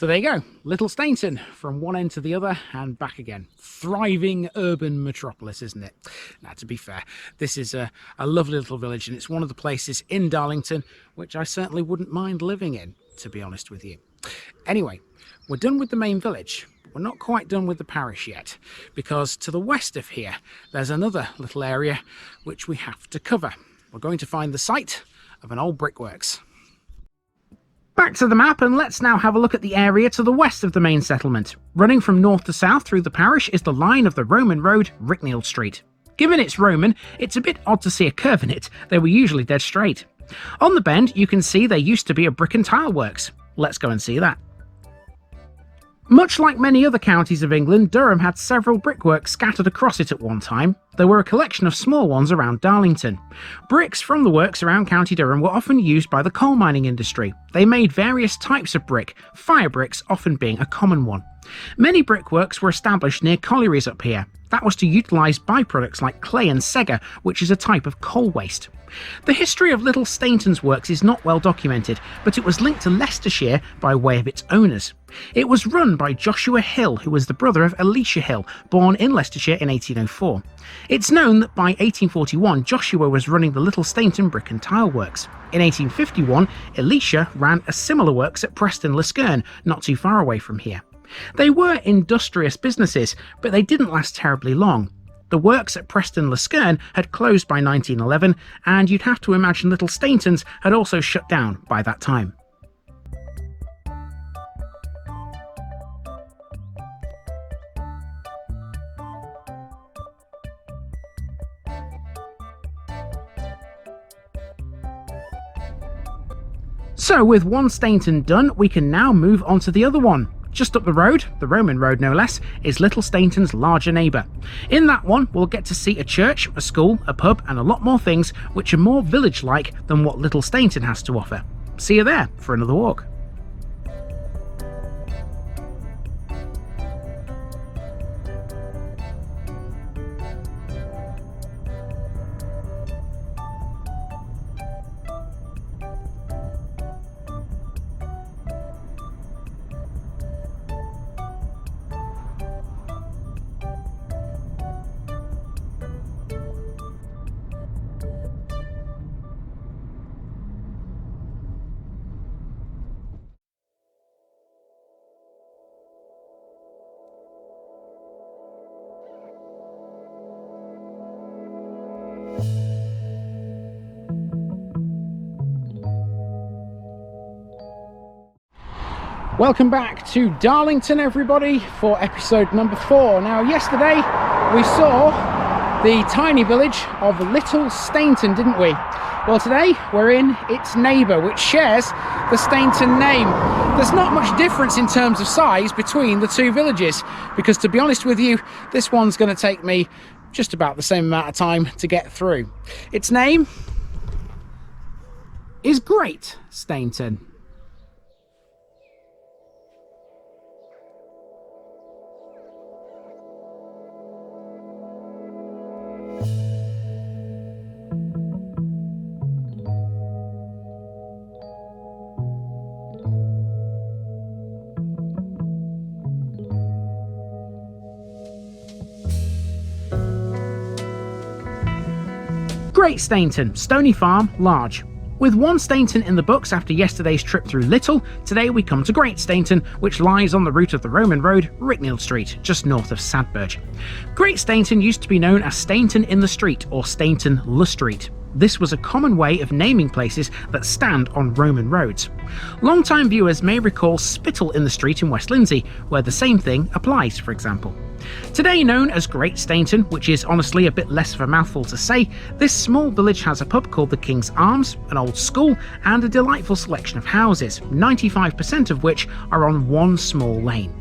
So there you go, Little Stainton, from one end to the other and back again. Thriving urban metropolis, isn't it? Now, to be fair, this is a lovely little village, and it's one of the places in Darlington which I certainly wouldn't mind living in, to be honest with you. Anyway, we're done with the main village. But we're not quite done with the parish yet, because to the west of here, there's another little area which we have to cover. We're going to find the site of an old brickworks. Back to the map, and let's now have a look at the area to the west of the main settlement. Running from north to south through the parish is the line of the Roman road, Ricknield Street. Given it's Roman, it's a bit odd to see a curve in it. They were usually dead straight. On the bend, you can see there used to be a brick and tile works. Let's go and see that. Much like many other counties of England, Durham had several brickworks scattered across it at one time. There were a collection of small ones around Darlington. Bricks from the works around County Durham were often used by the coal mining industry. They made various types of brick, fire bricks often being a common one. Many brickworks were established near collieries up here. That was to utilise byproducts like clay and sega, which is a type of coal waste. The history of Little Stainton's works is not well documented, but it was linked to Leicestershire by way of its owners. It was run by Joshua Hill, who was the brother of Elisha Hill, born in Leicestershire in 1804. It's known that by 1841 Joshua was running the Little Stainton brick and tile works. In 1851 Elisha ran a similar works at Preston-le-Skerne, not too far away from here. They were industrious businesses, but they didn't last terribly long. The works at Preston-le-Skerne had closed by 1911, and you'd have to imagine Little Stainton's had also shut down by that time. So with one Stainton done, we can now move on to the other one. Just up the road, the Roman road no less, is Little Stainton's larger neighbour. In that one, we'll get to see a church, a school, a pub and a lot more things which are more village-like than what Little Stainton has to offer. See you there for another walk. Welcome back to Darlington, everybody, for episode number 4. Now, yesterday we saw the tiny village of Little Stainton, didn't we? Well, today we're in its neighbour, which shares the Stainton name. There's not much difference in terms of size between the two villages, because to be honest with you, this one's going to take me just about the same amount of time to get through. Its name is Great Stainton. Great Stainton, Stony Farm, large. With one Stainton in the books after yesterday's trip through Little, today we come to Great Stainton, which lies on the route of the Roman road, Ricknell Street, just north of Sadberge. Great Stainton used to be known as Stainton-in-the-Street or Stainton-Le Street. This was a common way of naming places that stand on Roman roads. Long-time viewers may recall Spittal-in-the-Street in West Lindsey, where the same thing applies, for example. Today known as Great Stainton, which is honestly a bit less of a mouthful to say, this small village has a pub called the King's Arms, an old school, and a delightful selection of houses, 95% of which are on one small lane.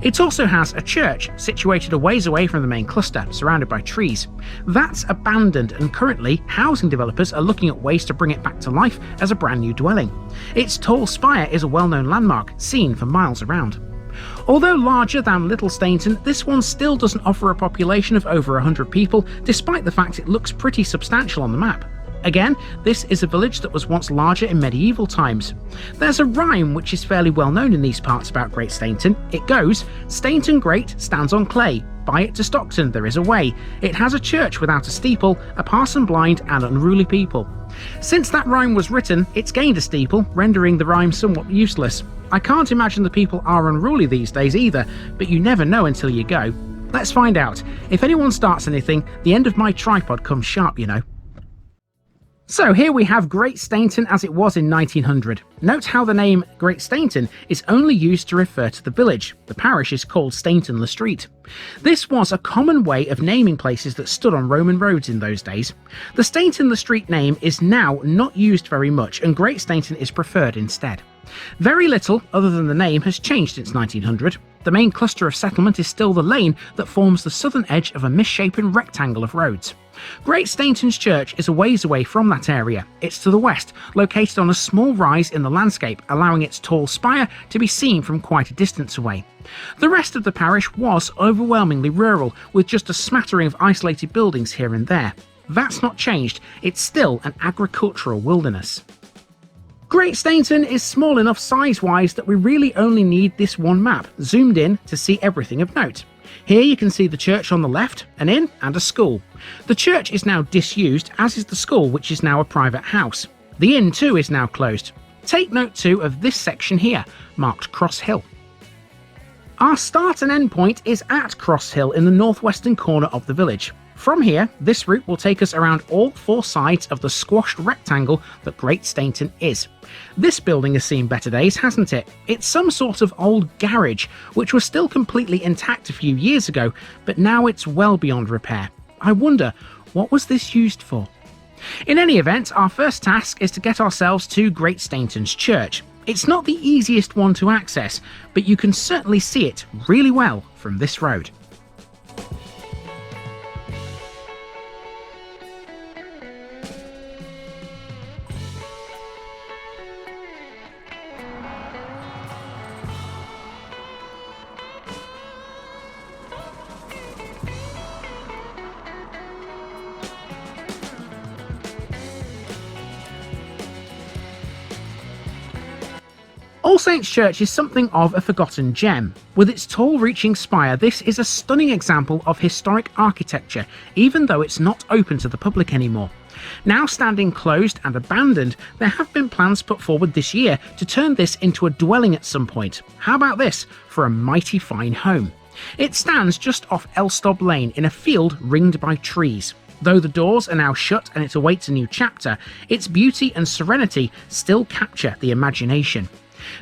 It also has a church situated a ways away from the main cluster, surrounded by trees. That's abandoned, and currently housing developers are looking at ways to bring it back to life as a brand new dwelling. Its tall spire is a well-known landmark, seen for miles around. Although larger than Little Stainton, this one still doesn't offer a population of over 100 people, despite the fact it looks pretty substantial on the map. Again, this is a village that was once larger in medieval times. There's a rhyme which is fairly well known in these parts about Great Stainton. It goes, "Stainton-Great stands on clay. By it to Stockton there is a way. It has a church without a steeple, a parson blind and unruly people." Since that rhyme was written, it's gained a steeple, rendering the rhyme somewhat useless. I can't imagine the people are unruly these days either, but you never know until you go. Let's find out. If anyone starts anything, the end of my tripod comes sharp, you know. So here we have Great Stainton as it was in 1900. Note how the name Great Stainton is only used to refer to the village. The parish is called Stainton-Le Street. This was a common way of naming places that stood on Roman roads in those days. The Stainton-Le Street name is now not used very much, and Great Stainton is preferred instead. Very little, other than the name, has changed since 1900. The main cluster of settlement is still the lane that forms the southern edge of a misshapen rectangle of roads. Great Stainton's church is a ways away from that area. It's to the west, located on a small rise in the landscape, allowing its tall spire to be seen from quite a distance away. The rest of the parish was overwhelmingly rural, with just a smattering of isolated buildings here and there. That's not changed, it's still an agricultural wilderness. Great Stainton is small enough size-wise that we really only need this one map, zoomed in to see everything of note. Here you can see the church on the left, an inn and a school. The church is now disused, as is the school, which is now a private house. The inn too is now closed. Take note too of this section here, marked Cross Hill. Our start and end point is at Cross Hill in the northwestern corner of the village. From here, this route will take us around all four sides of the squashed rectangle that Great Stainton is. This building has seen better days, hasn't it? It's some sort of old garage, which was still completely intact a few years ago, but now it's well beyond repair. I wonder, what was this used for? In any event, our first task is to get ourselves to Great Stainton's church. It's not the easiest one to access, but you can certainly see it really well from this road. All Saints Church is something of a forgotten gem. With its tall reaching spire, this is a stunning example of historic architecture, even though it's not open to the public anymore. Now standing closed and abandoned, there have been plans put forward this year to turn this into a dwelling at some point. How about this for a mighty fine home? It stands just off Elstob Lane in a field ringed by trees. Though the doors are now shut and it awaits a new chapter, its beauty and serenity still capture the imagination.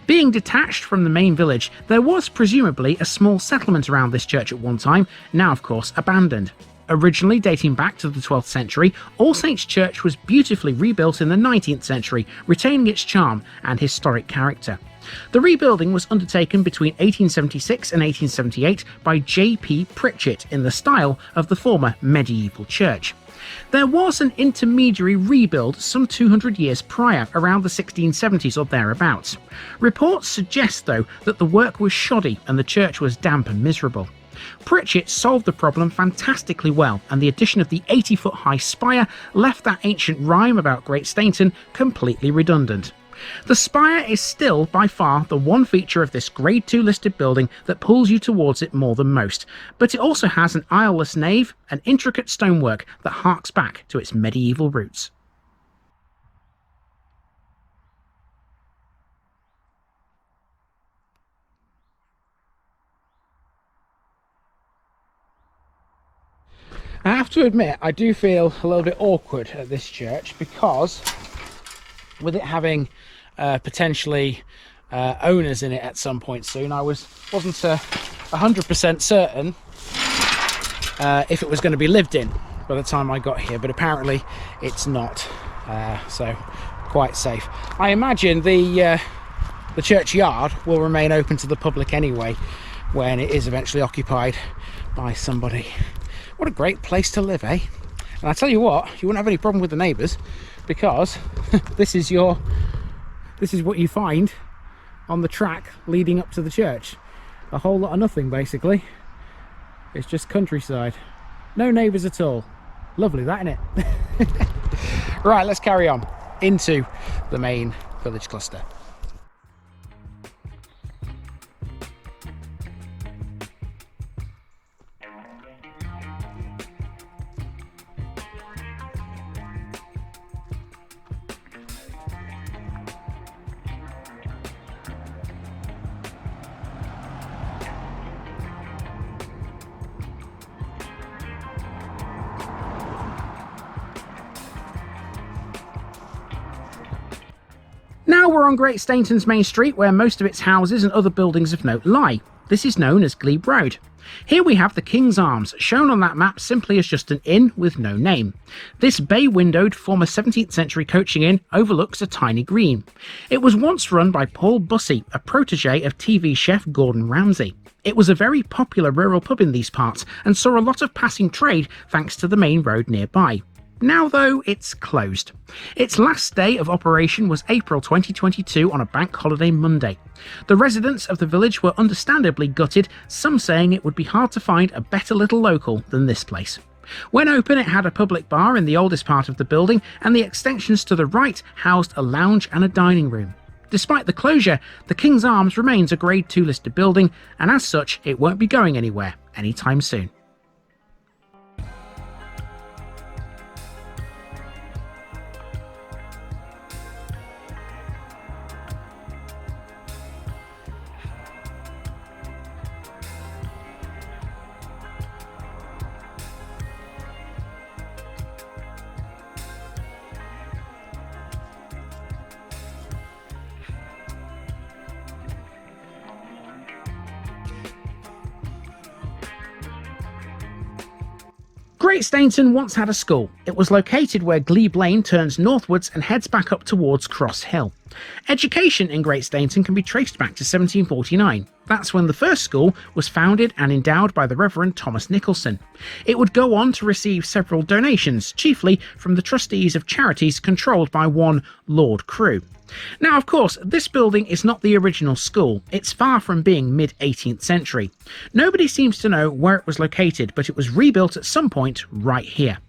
Being detached from the main village, there was presumably a small settlement around this church at one time, now of course abandoned. Originally dating back to the 12th century, All Saints Church was beautifully rebuilt in the 19th century, retaining its charm and historic character. The rebuilding was undertaken between 1876 and 1878 by J.P. Pritchett in the style of the former medieval church. There was an intermediary rebuild some 200 years prior, around the 1670s or thereabouts. Reports suggest, though, that the work was shoddy and the church was damp and miserable. Pritchett solved the problem fantastically well, and the addition of the 80-foot-high spire left that ancient rhyme about Great Stainton completely redundant. The spire is still by far the one feature of this Grade 2 listed building that pulls you towards it more than most, but it also has an aisleless nave and intricate stonework that harks back to its medieval roots. I have to admit, I do feel a little bit awkward at this church because with it having potentially owners in it at some point soon, I wasn't 100% certain if it was going to be lived in by the time I got here, but apparently it's not, so quite safe. I imagine the churchyard will remain open to the public anyway when it is eventually occupied by somebody. What a great place to live, eh? And I tell you what, you wouldn't have any problem with the neighbours, because this is what you find on the track leading up to the church. A whole lot of nothing, basically. It's just countryside. No neighbours at all. Lovely, that, isn't it? Right, let's carry on into the main village cluster. Now we're on Great Stainton's main street, where most of its houses and other buildings of note lie. This is known as Glebe Road. Here we have the King's Arms, shown on that map simply as just an inn with no name. This bay-windowed former 17th century coaching inn overlooks a tiny green. It was once run by Paul Bussey, a protege of TV chef Gordon Ramsay. It was a very popular rural pub in these parts and saw a lot of passing trade thanks to the main road nearby. Now, though, it's closed. Its last day of operation was April 2022 on a bank holiday Monday. The residents of the village were understandably gutted, some saying it would be hard to find a better little local than this place. When open, it had a public bar in the oldest part of the building, and the extensions to the right housed a lounge and a dining room. Despite the closure, the King's Arms remains a Grade 2 listed building, and as such, it won't be going anywhere anytime soon. Great Stainton once had a school. It was located where Glebe Lane turns northwards and heads back up towards Cross Hill. Education in Great Stainton can be traced back to 1749. That's when the first school was founded and endowed by the Reverend Thomas Nicholson. It would go on to receive several donations, chiefly from the trustees of charities controlled by one Lord Crewe. Now, of course, this building is not the original school. It's far from being mid-18th century. Nobody seems to know where it was located, but it was rebuilt at some point right here.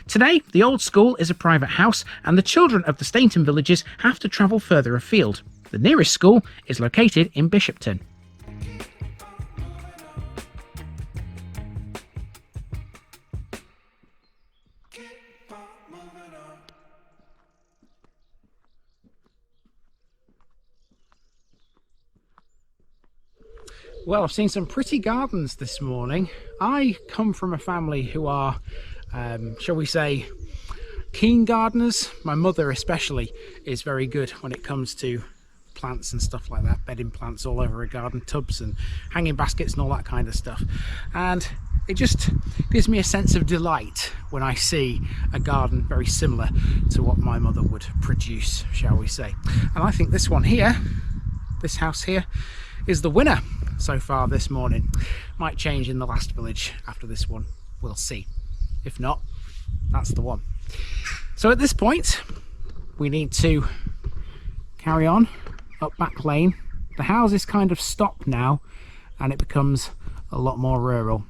Today, the old school is a private house, and the children of the Stainton villages have to travel further afield. The nearest school is located in Bishopton. Well, I've seen some pretty gardens this morning. I come from a family who are, shall we say, keen gardeners. My mother especially is very good when it comes to plants and stuff like that, bedding plants all over a garden, tubs and hanging baskets and all that kind of stuff. And it just gives me a sense of delight when I see a garden very similar to what my mother would produce, shall we say. And I think this one here, this house here, is the winner so far this morning. Might change in the last village after this one, we'll see. If not, that's the one. So at this point, we need to carry on up back lane. The houses kind of stop now and it becomes a lot more rural.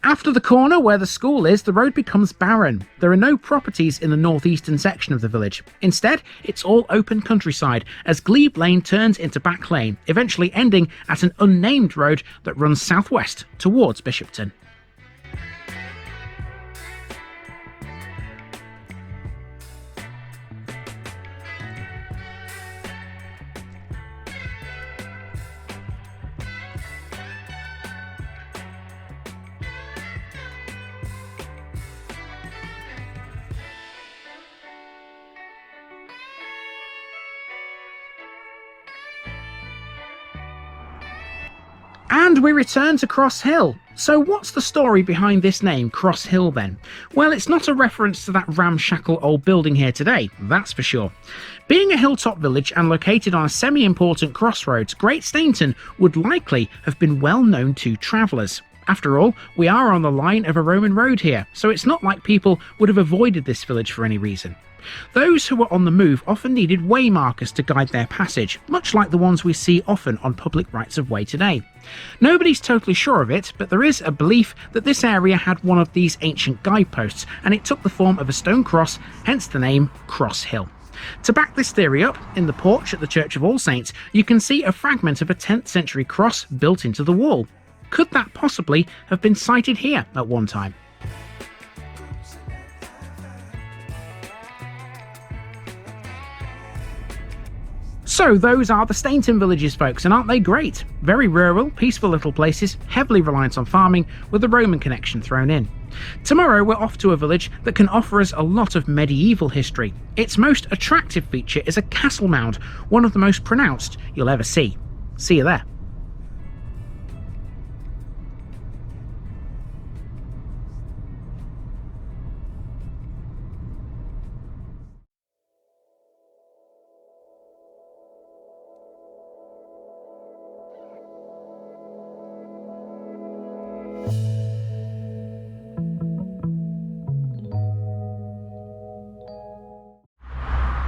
After the corner where the school is, the road becomes barren. There are no properties in the northeastern section of the village. Instead, it's all open countryside as Glebe Lane turns into Back Lane, eventually ending at an unnamed road that runs southwest towards Bishopton. And we return to Cross Hill. So what's the story behind this name, Cross Hill, then? Well, it's not a reference to that ramshackle old building here today, that's for sure. Being a hilltop village and located on a semi-important crossroads, Great Stainton would likely have been well known to travellers. After all, we are on the line of a Roman road here, so it's not like people would have avoided this village for any reason. Those who were on the move often needed waymarkers to guide their passage, much like the ones we see often on public rights of way today. Nobody's totally sure of it, but there is a belief that this area had one of these ancient guideposts, and it took the form of a stone cross, hence the name Cross Hill. To back this theory up, in the porch at the Church of All Saints, you can see a fragment of a 10th century cross built into the wall. Could that possibly have been sited here at one time? So those are the Stainton villages, folks, and aren't they great? Very rural, peaceful little places, heavily reliant on farming, with a Roman connection thrown in. Tomorrow we're off to a village that can offer us a lot of medieval history. Its most attractive feature is a castle mound, one of the most pronounced you'll ever see. See you there.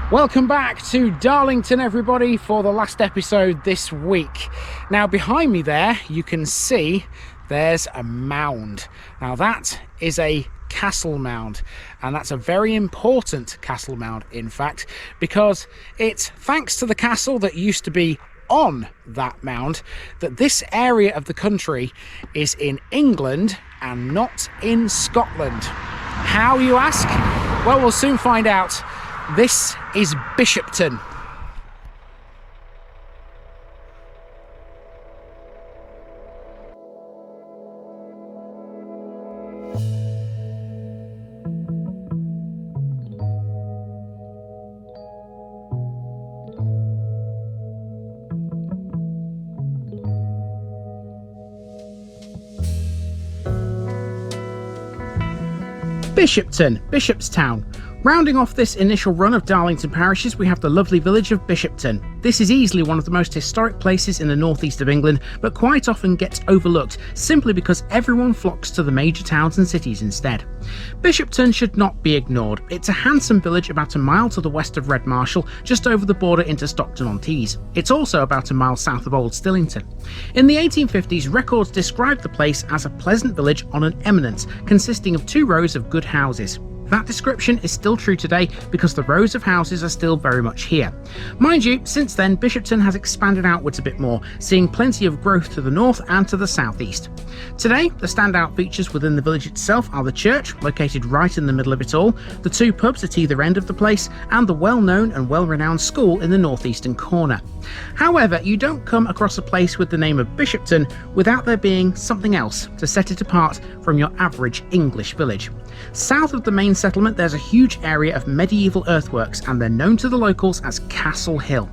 Welcome back to Darlington, everybody, for the last episode this week. Now behind me there you can see there's a mound. Now that is a castle mound, and that's a very important castle mound, in fact, because it's thanks to the castle that used to be on that mound that this area of the country is in England and not in Scotland. How, you ask? Well, we'll soon find out. This is Bishopton. Bishopton, Bishopstown. Rounding off this initial run of Darlington parishes, we have the lovely village of Bishopton. This is easily one of the most historic places in the northeast of England, but quite often gets overlooked simply because everyone flocks to the major towns and cities instead. Bishopton should not be ignored. It's a handsome village about a mile to the west of Redmarshall, just over the border into Stockton-on-Tees. It's also about a mile south of Old Stillington. In the 1850s, records described the place as a pleasant village on an eminence, consisting of 2 rows of good houses. That description is still true today because the rows of houses are still very much here. Mind you, since then Bishopton has expanded outwards a bit more, seeing plenty of growth to the north and to the southeast. Today, the standout features within the village itself are the church, located right in the middle of it all, the 2 pubs at either end of the place, and the well-known and well-renowned school in the northeastern corner. However, you don't come across a place with the name of Bishopton without there being something else to set it apart from your average English village. South of the main settlement there's a huge area of medieval earthworks, and they're known to the locals as Castle Hill.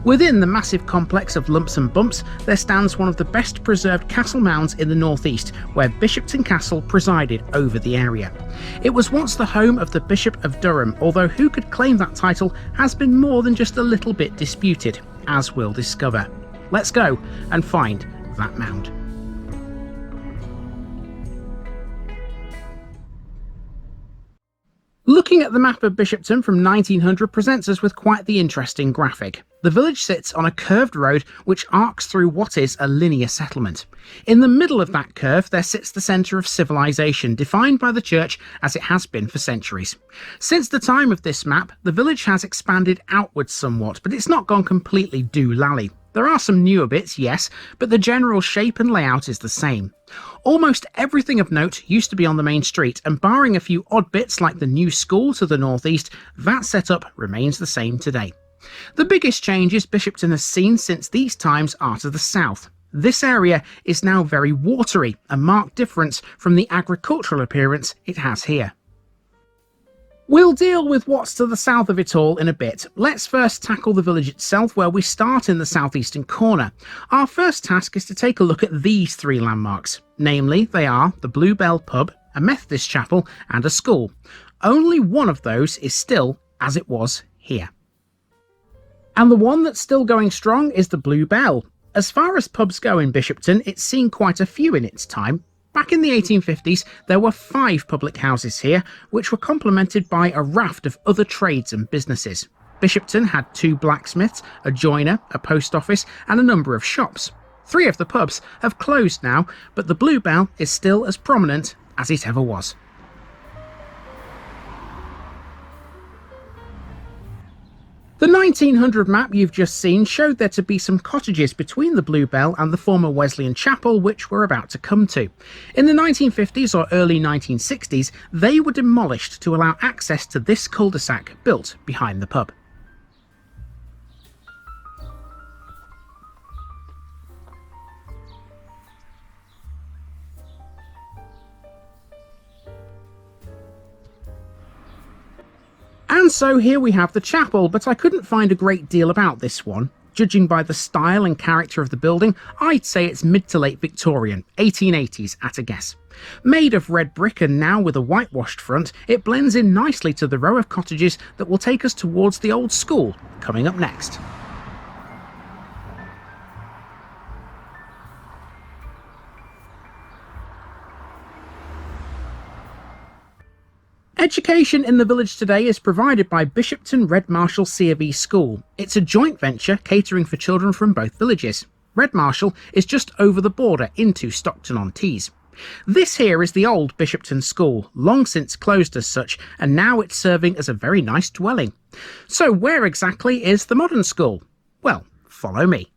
Within the massive complex of lumps and bumps, there stands one of the best preserved castle mounds in the northeast, where Bishopton Castle presided over the area. It was once the home of the Bishop of Durham, although who could claim that title has been more than just a little bit disputed, as we'll discover. Let's go and find that mound. Looking at the map of Bishopton from 1900 presents us with quite the interesting graphic. The village sits on a curved road which arcs through what is a linear settlement. In the middle of that curve there sits the centre of civilization, defined by the church as it has been for centuries. Since the time of this map, the village has expanded outwards somewhat, but it's not gone completely doolally. There are some newer bits, yes, but the general shape and layout is the same. Almost everything of note used to be on the main street, and barring a few odd bits like the new school to the northeast, that setup remains the same today. The biggest changes Bishopton has seen since these times are to the south. This area is now very watery, a marked difference from the agricultural appearance it has here. We'll deal with what's to the south of it all in a bit. Let's first tackle the village itself, where we start in the southeastern corner. Our first task is to take a look at these three landmarks. Namely, they are the Bluebell pub, a Methodist chapel and a school. Only one of those is still as it was here. And the one that's still going strong is the Bluebell. As far as pubs go in Bishopton, it's seen quite a few in its time. Back in the 1850s, there were 5 public houses here, which were complemented by a raft of other trades and businesses. Bishopton had 2 blacksmiths, a joiner, a post office, and a number of shops. 3 of the pubs have closed now, but the Bluebell is still as prominent as it ever was. The 1900 map you've just seen showed there to be some cottages between the Bluebell and the former Wesleyan chapel, which we're about to come to. In the 1950s or early 1960s, they were demolished to allow access to this cul-de-sac built behind the pub. And so here we have the chapel, but I couldn't find a great deal about this one. Judging by the style and character of the building, I'd say it's mid to late Victorian, 1880s at a guess. Made of red brick and now with a whitewashed front, it blends in nicely to the row of cottages that will take us towards the old school, coming up next. Education in the village today is provided by Bishopton Red Marshall C of E School. It's a joint venture catering for children from both villages. Red Marshall is just over the border into Stockton-on-Tees. This here is the old Bishopton School, long since closed as such, and now it's serving as a very nice dwelling. So where exactly is the modern school? Well, follow me.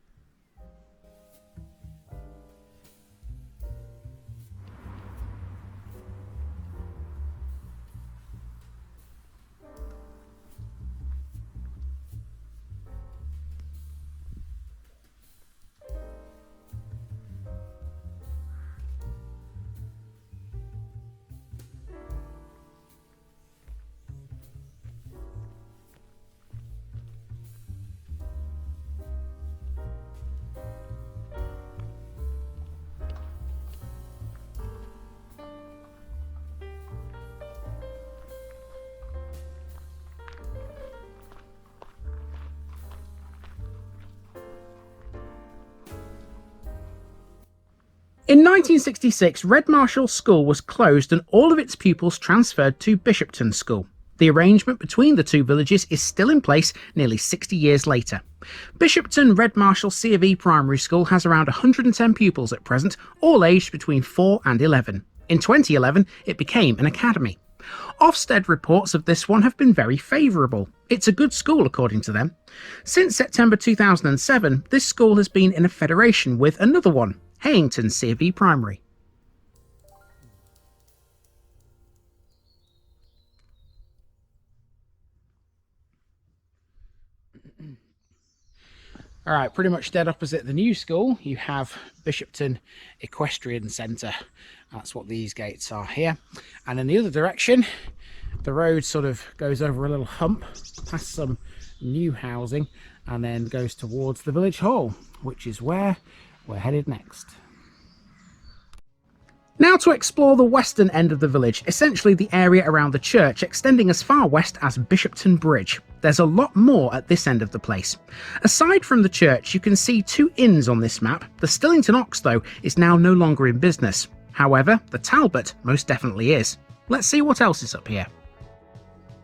In 1966, Red Marshall School was closed and all of its pupils transferred to Bishopton School. The arrangement between the two villages is still in place nearly 60 years later. Bishopton Red Marshall C of E Primary School has around 110 pupils at present, all aged between 4 and 11. In 2011, it became an academy. Ofsted reports of this one have been very favourable. It's a good school according to them. Since September 2007, this school has been in a federation with another one, Hayington C of E Primary. Alright, pretty much dead opposite the new school, you have Bishopton Equestrian Centre. That's what these gates are here. And in the other direction, the road sort of goes over a little hump, past some new housing, and then goes towards the village hall, which is where we're headed next. Now to explore the western end of the village, essentially the area around the church, extending as far west as Bishopton Bridge. There's a lot more at this end of the place. Aside from the church, you can see 2 inns on this map. The Stillington Ox, though, is now no longer in business. However, the Talbot most definitely is. Let's see what else is up here.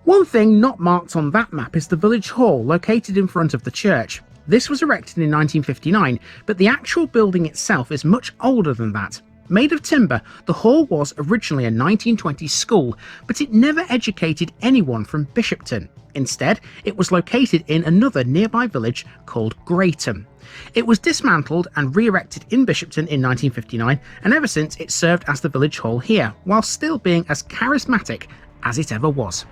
One thing not marked on that map is the village hall located in front of the church. This was erected in 1959, but the actual building itself is much older than that. Made of timber, the hall was originally a 1920s school, but it never educated anyone from Bishopton. Instead, it was located in another nearby village called Greatham. It was dismantled and re-erected in Bishopton in 1959, and ever since it served as the village hall here, while still being as charismatic as it ever was.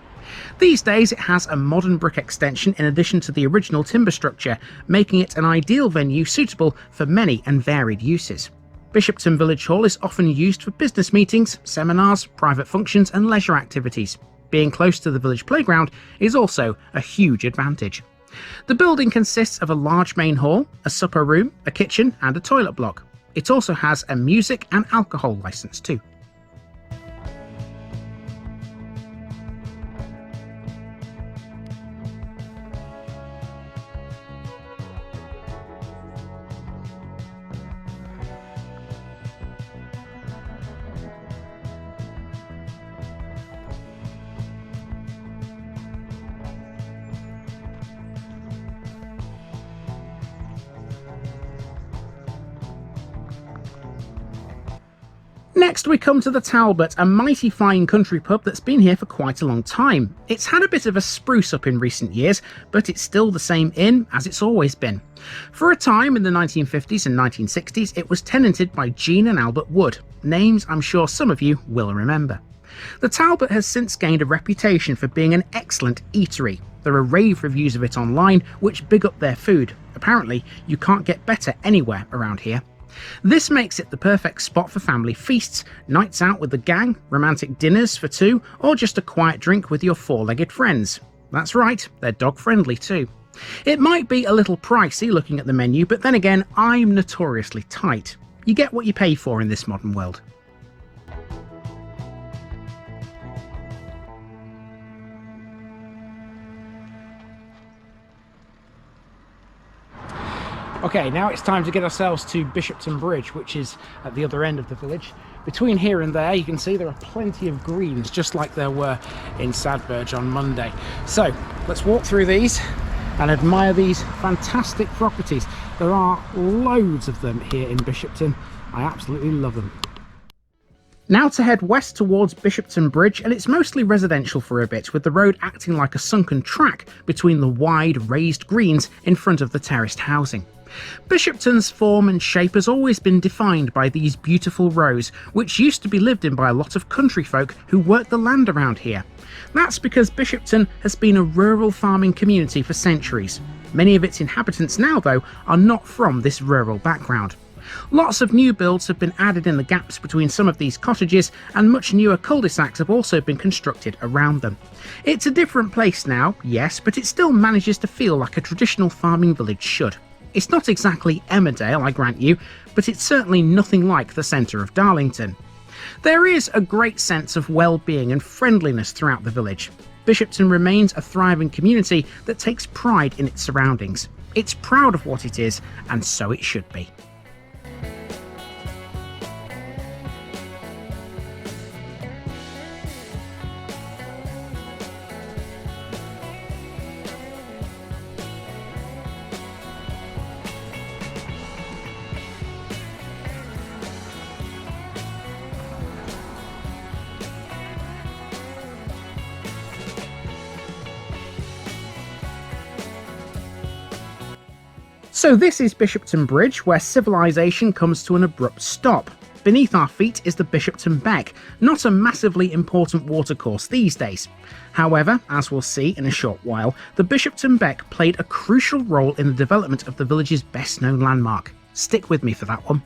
These days it has a modern brick extension in addition to the original timber structure, making it an ideal venue suitable for many and varied uses. Bishopton Village Hall is often used for business meetings, seminars, private functions and leisure activities. Being close to the village playground is also a huge advantage. The building consists of a large main hall, a supper room, a kitchen and a toilet block. It also has a music and alcohol licence too. Next we come to the Talbot, a mighty fine country pub that's been here for quite a long time. It's had a bit of a spruce up in recent years, but it's still the same inn as it's always been. For a time in the 1950s and 1960s it was tenanted by Jean and Albert Wood, names I'm sure some of you will remember. The Talbot has since gained a reputation for being an excellent eatery. There are rave reviews of it online which big up their food. Apparently you can't get better anywhere around here. This makes it the perfect spot for family feasts, nights out with the gang, romantic dinners for 2, or just a quiet drink with your 4-legged friends. That's right, they're dog friendly too. It might be a little pricey looking at the menu, but then again, I'm notoriously tight. You get what you pay for in this modern world. Okay, now it's time to get ourselves to Bishopton Bridge, which is at the other end of the village. Between here and there, you can see there are plenty of greens, just like there were in Sadberge on Monday. So, let's walk through these and admire these fantastic properties. There are loads of them here in Bishopton. I absolutely love them. Now to head west towards Bishopton Bridge, and it's mostly residential for a bit, with the road acting like a sunken track between the wide raised greens in front of the terraced housing. Bishopton's form and shape has always been defined by these beautiful rows, which used to be lived in by a lot of country folk who worked the land around here. That's because Bishopton has been a rural farming community for centuries. Many of its inhabitants now, though, are not from this rural background. Lots of new builds have been added in the gaps between some of these cottages, and much newer cul-de-sacs have also been constructed around them. It's a different place now, yes, but it still manages to feel like a traditional farming village should. It's not exactly Emmerdale, I grant you, but it's certainly nothing like the centre of Darlington. There is a great sense of well-being and friendliness throughout the village. Bishopton remains a thriving community that takes pride in its surroundings. It's proud of what it is, and so it should be. So this is Bishopton Bridge, where civilization comes to an abrupt stop. Beneath our feet is the Bishopton Beck, not a massively important watercourse these days. However, as we'll see in a short while, the Bishopton Beck played a crucial role in the development of the village's best-known landmark. Stick with me for that one.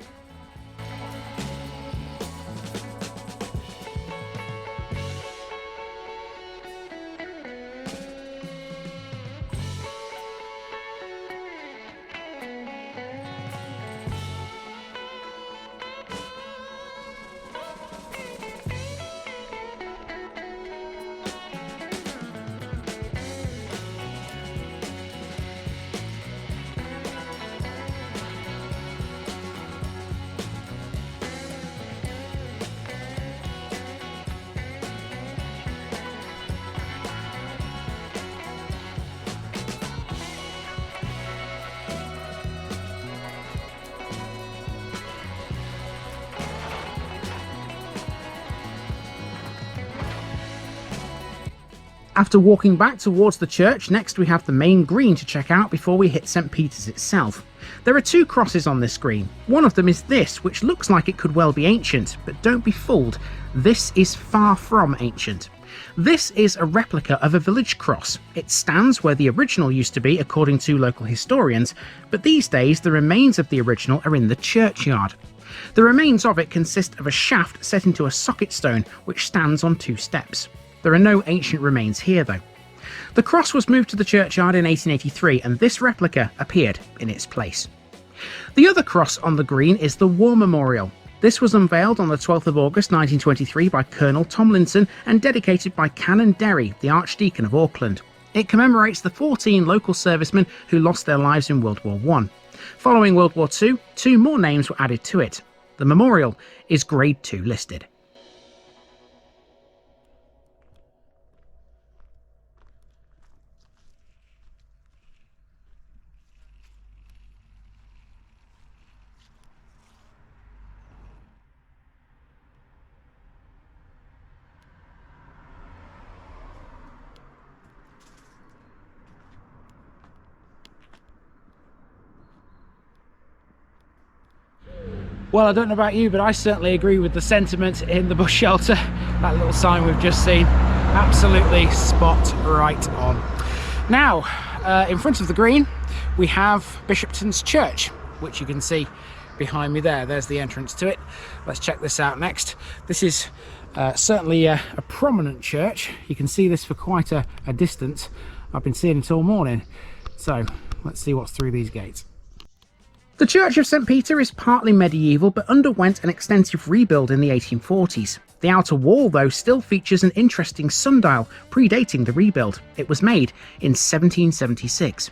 After walking back towards the church, next we have the main green to check out before we hit St. Peter's itself. There are two crosses on this green. One of them is this, which looks like it could well be ancient, but don't be fooled, this is far from ancient. This is a replica of a village cross. It stands where the original used to be according to local historians, but these days the remains of the original are in the churchyard. The remains of it consist of a shaft set into a socket stone which stands on two steps. There are no ancient remains here though. The cross was moved to the churchyard in 1883 and this replica appeared in its place. The other cross on the green is the War Memorial. This was unveiled on the 12th of August 1923 by Colonel Tomlinson and dedicated by Canon Derry, the Archdeacon of Auckland. It commemorates the 14 local servicemen who lost their lives in World War I. Following World War II, 2 more names were added to it. The memorial is Grade 2 listed. Well, I don't know about you, but I certainly agree with the sentiment in the bus shelter. That little sign we've just seen, absolutely spot right on. Now, in front of the green, we have Bishopton's Church, which you can see behind me there. There's the entrance to it. Let's check this out next. This is certainly a prominent church. You can see this for quite a distance. I've been seeing it all morning. So let's see what's through these gates. The Church of St. Peter is partly medieval but underwent an extensive rebuild in the 1840s. The outer wall, though, still features an interesting sundial predating the rebuild. It was made in 1776.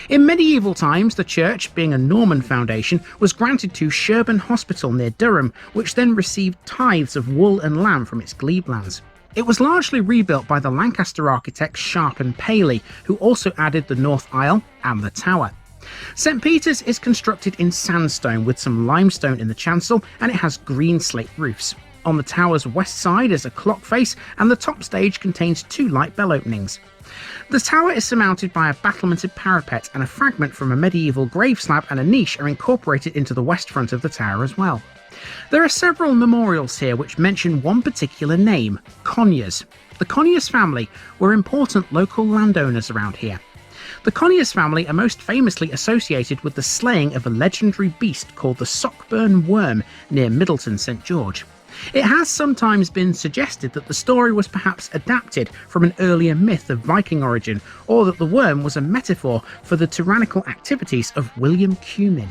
In medieval times, the church, being a Norman foundation, was granted to Sherborne Hospital near Durham, which then received tithes of wool and lamb from its glebe lands. It was largely rebuilt by the Lancaster architects Sharp and Paley, who also added the north aisle and the tower. St. Peter's is constructed in sandstone with some limestone in the chancel, and it has green slate roofs. On the tower's west side is a clock face, and the top stage contains 2 light bell openings. The tower is surmounted by a battlemented parapet, and a fragment from a medieval grave slab and a niche are incorporated into the west front of the tower as well. There are several memorials here which mention one particular name, Conyers. The Conyers family were important local landowners around here. The Conyers family are most famously associated with the slaying of a legendary beast called the Sockburn Worm near Middleton, St. George. It has sometimes been suggested that the story was perhaps adapted from an earlier myth of Viking origin, or that the worm was a metaphor for the tyrannical activities of William Cumin.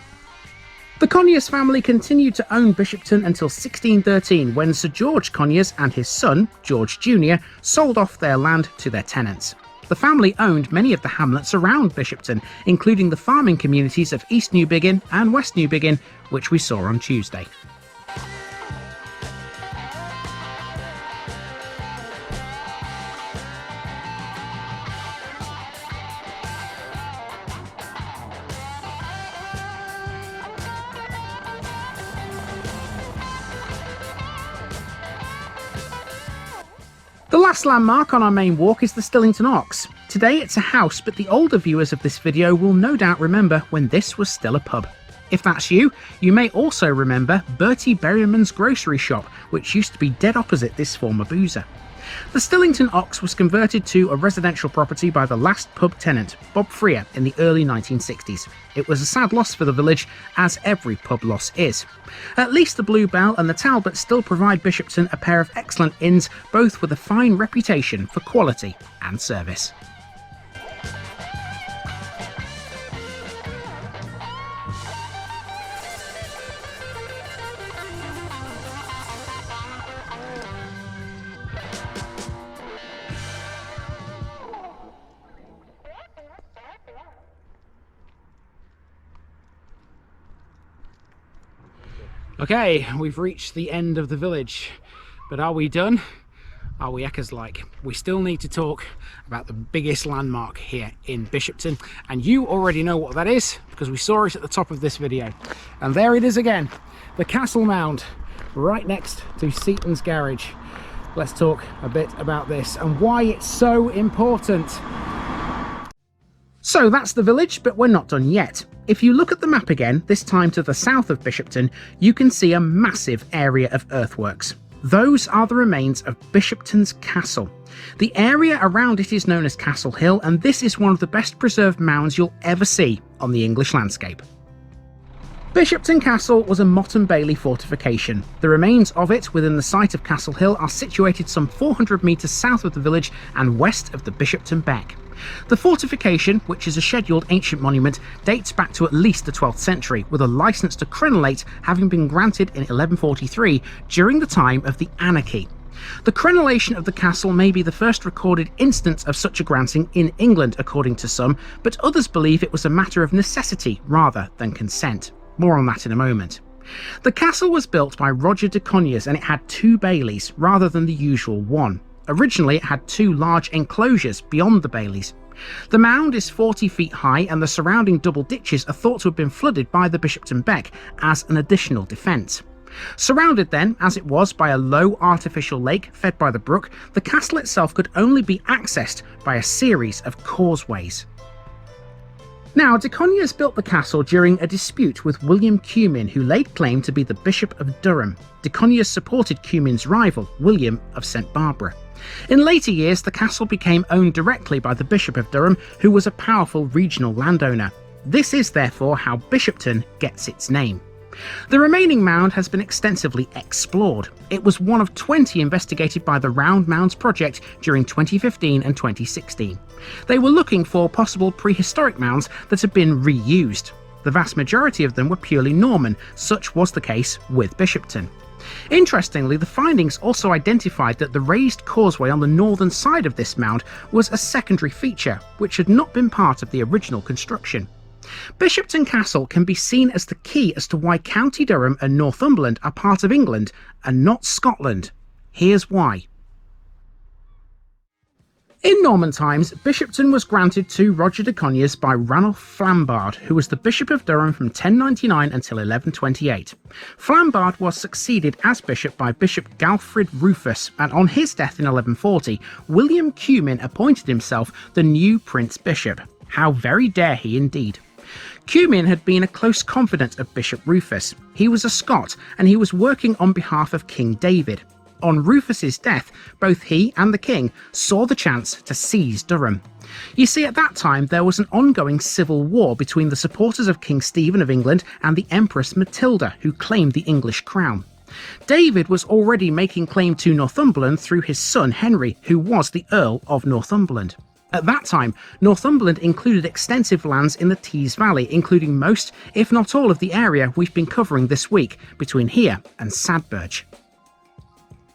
The Conyers family continued to own Bishopton until 1613, when Sir George Conyers and his son, George Jr., sold off their land to their tenants. The family owned many of the hamlets around Bishopton, including the farming communities of East Newbiggin and West Newbiggin, which we saw on Tuesday. The last landmark on our main walk is the Stillington Ox. Today it's a house, but the older viewers of this video will no doubt remember when this was still a pub. If that's you, you may also remember Bertie Berryman's grocery shop, which used to be dead opposite this former boozer. The Stillington Ox was converted to a residential property by the last pub tenant, Bob Freer, in the early 1960s. It was a sad loss for the village, as every pub loss is. At least the Bluebell and the Talbot still provide Bishopton a pair of excellent inns, both with a fine reputation for quality and service. Okay, we've reached the end of the village, but are we done? Are we eckers like? We still need to talk about the biggest landmark here in Bishopton, and you already know what that is because we saw it at the top of this video. And there it is again, the Castle Mound, right next to Seaton's Garage. let's talk a bit about this and why it's so important. So that's the village, but we're not done yet. If you look at the map again, this time to the south of Bishopton, you can see a massive area of earthworks. Those are the remains of Bishopton's castle. The area around it is known as Castle Hill, and this is one of the best preserved mounds you'll ever see on the English landscape. Bishopton Castle was a Motte and Bailey fortification. The remains of it within the site of Castle Hill are situated some 400 metres south of the village and west of the Bishopton Beck. The fortification, which is a scheduled ancient monument, dates back to at least the 12th century, with a licence to crenellate having been granted in 1143 during the time of the Anarchy. The crenellation of the castle may be the first recorded instance of such a granting in England, according to some, but others believe it was a matter of necessity rather than consent. More on that in a moment. The castle was built by Roger de Conyers and it had 2 baileys rather than the usual one. Originally it had 2 large enclosures beyond the baileys. The mound is 40 feet high and the surrounding double ditches are thought to have been flooded by the Bishopton Beck as an additional defence. Surrounded then, as it was, by a low artificial lake fed by the brook, the castle itself could only be accessed by a series of causeways. Now, de Conyers built the castle during a dispute with William Cumin, who laid claim to be the Bishop of Durham. De Conyers supported Cumin's rival, William of St Barbara. In later years, the castle became owned directly by the Bishop of Durham, who was a powerful regional landowner. This is therefore how Bishopton gets its name. The remaining mound has been extensively explored. It was one of 20 investigated by the Round Mounds Project during 2015 and 2016. They were looking for possible prehistoric mounds that had been reused. The vast majority of them were purely Norman, such was the case with Bishopton. Interestingly, the findings also identified that the raised causeway on the northern side of this mound was a secondary feature, which had not been part of the original construction. Bishopton Castle can be seen as the key as to why County Durham and Northumberland are part of England and not Scotland. Here's why. In Norman times, Bishopton was granted to Roger de Conyers by Ranulph Flambard, who was the Bishop of Durham from 1099 until 1128. Flambard was succeeded as bishop by Bishop Galfrid Rufus, and on his death in 1140, William Cumin appointed himself the new Prince Bishop. How very dare he indeed. Cumin had been a close confidant of Bishop Rufus. He was a Scot, and he was working on behalf of King David. On Rufus's death, both he and the king saw the chance to seize Durham. You see, at that time there was an ongoing civil war between the supporters of King Stephen of England and the Empress Matilda, who claimed the English crown. David was already making claim to Northumberland through his son Henry, who was the Earl of Northumberland. At that time, Northumberland included extensive lands in the Tees Valley, including most, if not all, of the area we've been covering this week, between here and Sadberge.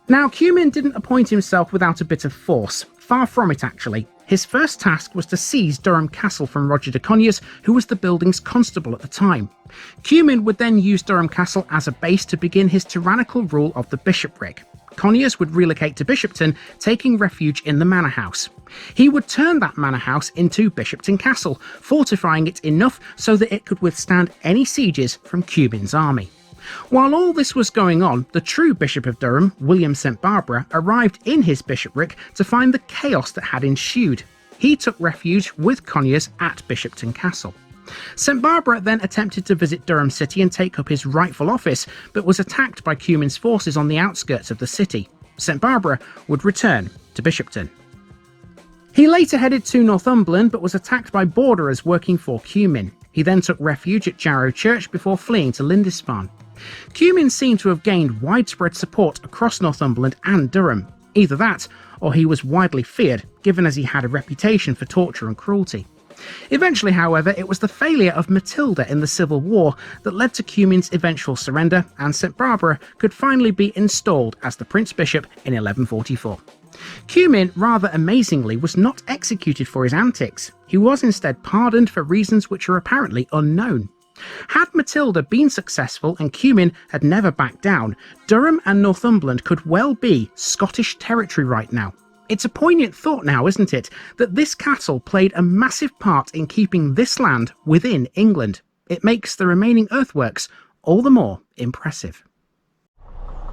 Now, Cumin didn't appoint himself without a bit of force. Far from it, actually. His first task was to seize Durham Castle from Roger de Conyers, who was the building's constable at the time. Cumin would then use Durham Castle as a base to begin his tyrannical rule of the bishopric. Conyers would relocate to Bishopton, taking refuge in the manor house. He would turn that manor house into Bishopton Castle, fortifying it enough so that it could withstand any sieges from Cumin's army. While all this was going on, the true Bishop of Durham, William St Barbara, arrived in his bishopric to find the chaos that had ensued. He took refuge with Conyers at Bishopton Castle. St Barbara then attempted to visit Durham City and take up his rightful office, but was attacked by Cumin's forces on the outskirts of the city. St Barbara would return to Bishopton. He later headed to Northumberland, but was attacked by borderers working for Cumin. He then took refuge at Jarrow Church before fleeing to Lindisfarne. Cumin seemed to have gained widespread support across Northumberland and Durham. Either that, or he was widely feared, given as he had a reputation for torture and cruelty. Eventually, however, it was the failure of Matilda in the Civil War that led to Cumin's eventual surrender, and St Barbara could finally be installed as the Prince Bishop in 1144. Cumin, rather amazingly, was not executed for his antics. He was instead pardoned for reasons which are apparently unknown. Had Matilda been successful and Cumin had never backed down, Durham and Northumberland could well be Scottish territory right now. It's a poignant thought now, isn't it, that this castle played a massive part in keeping this land within England. It makes the remaining earthworks all the more impressive.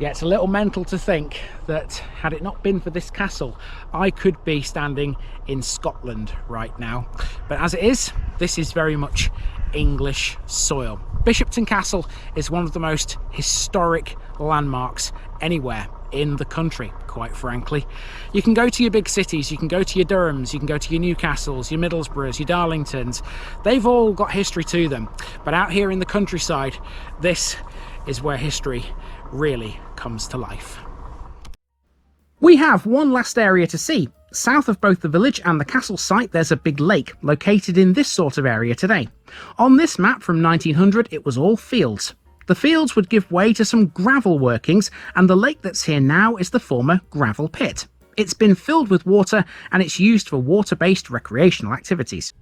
Yeah, it's a little mental to think that had it not been for this castle, I could be standing in Scotland right now. But as it is, this is very much English soil. Bishopton Castle is one of the most historic landmarks anywhere in the country, quite frankly. You can go to your big cities, you can go to your Durhams, you can go to your Newcastles, your Middlesbroughs, your Darlingtons. They've all got history to them. But out here in the countryside, this is where history really comes to life. We have one last area to see. South of both the village and the castle site, there's a big lake located in this sort of area today. On this map from 1900, it was all fields. The fields would give way to some gravel workings, and the lake that's here now is the former gravel pit. It's been filled with water, and it's used for water-based recreational activities.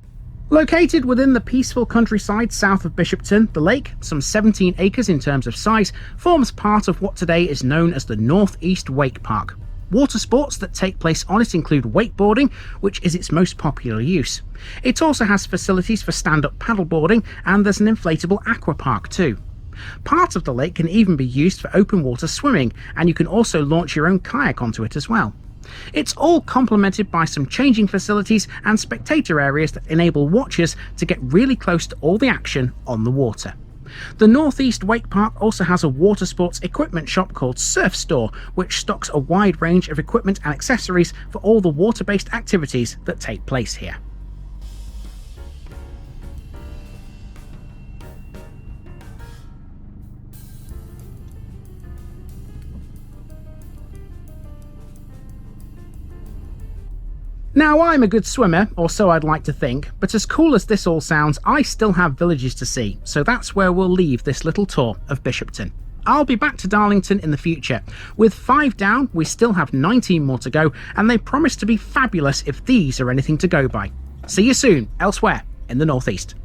Located within the peaceful countryside south of Bishopton, the lake, some 17 acres in terms of size, forms part of what today is known as the North East Wake Park. Water sports that take place on it include wakeboarding, which is its most popular use. It also has facilities for stand-up paddleboarding, and there's an inflatable aqua park too. Part of the lake can even be used for open water swimming, and you can also launch your own kayak onto it as well. It's all complemented by some changing facilities and spectator areas that enable watchers to get really close to all the action on the water. The North East Wake Park also has a water sports equipment shop called Surf Store, which stocks a wide range of equipment and accessories for all the water-based activities that take place here. Now, I'm a good swimmer, or so I'd like to think, but as cool as this all sounds, I still have villages to see, so that's where we'll leave this little tour of Bishopton. I'll be back to Darlington in the future. With 5 down, we still have 19 more to go, and they promise to be fabulous if these are anything to go by. See you soon, elsewhere in the North East.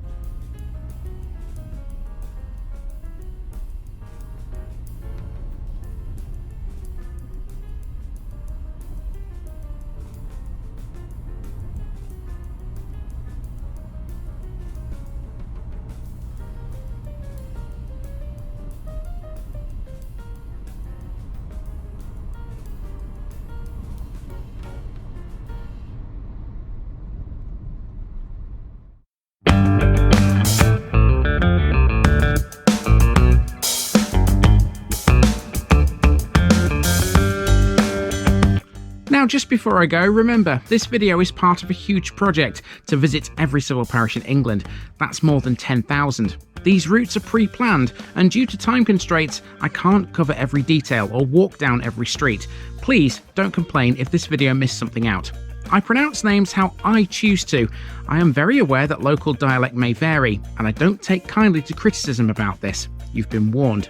Now, just before I go, remember, this video is part of a huge project to visit every civil parish in England. That's more than 10,000. These routes are pre-planned, and due to time constraints, I can't cover every detail or walk down every street. Please don't complain if this video missed something out. I pronounce names how I choose to. I am very aware that local dialect may vary, and I don't take kindly to criticism about this. You've been warned.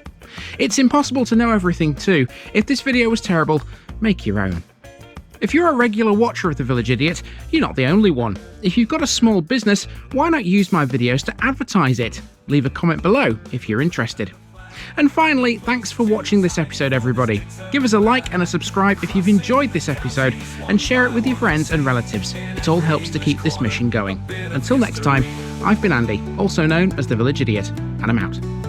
It's impossible to know everything too. If this video was terrible, make your own. If you're a regular watcher of The Village Idiot, you're not the only one. If you've got a small business, why not use my videos to advertise it? Leave a comment below if you're interested. And finally, thanks for watching this episode, everybody. Give us a like and a subscribe if you've enjoyed this episode, and share it with your friends and relatives. It all helps to keep this mission going. Until next time, I've been Andy, also known as The Village Idiot, and I'm out.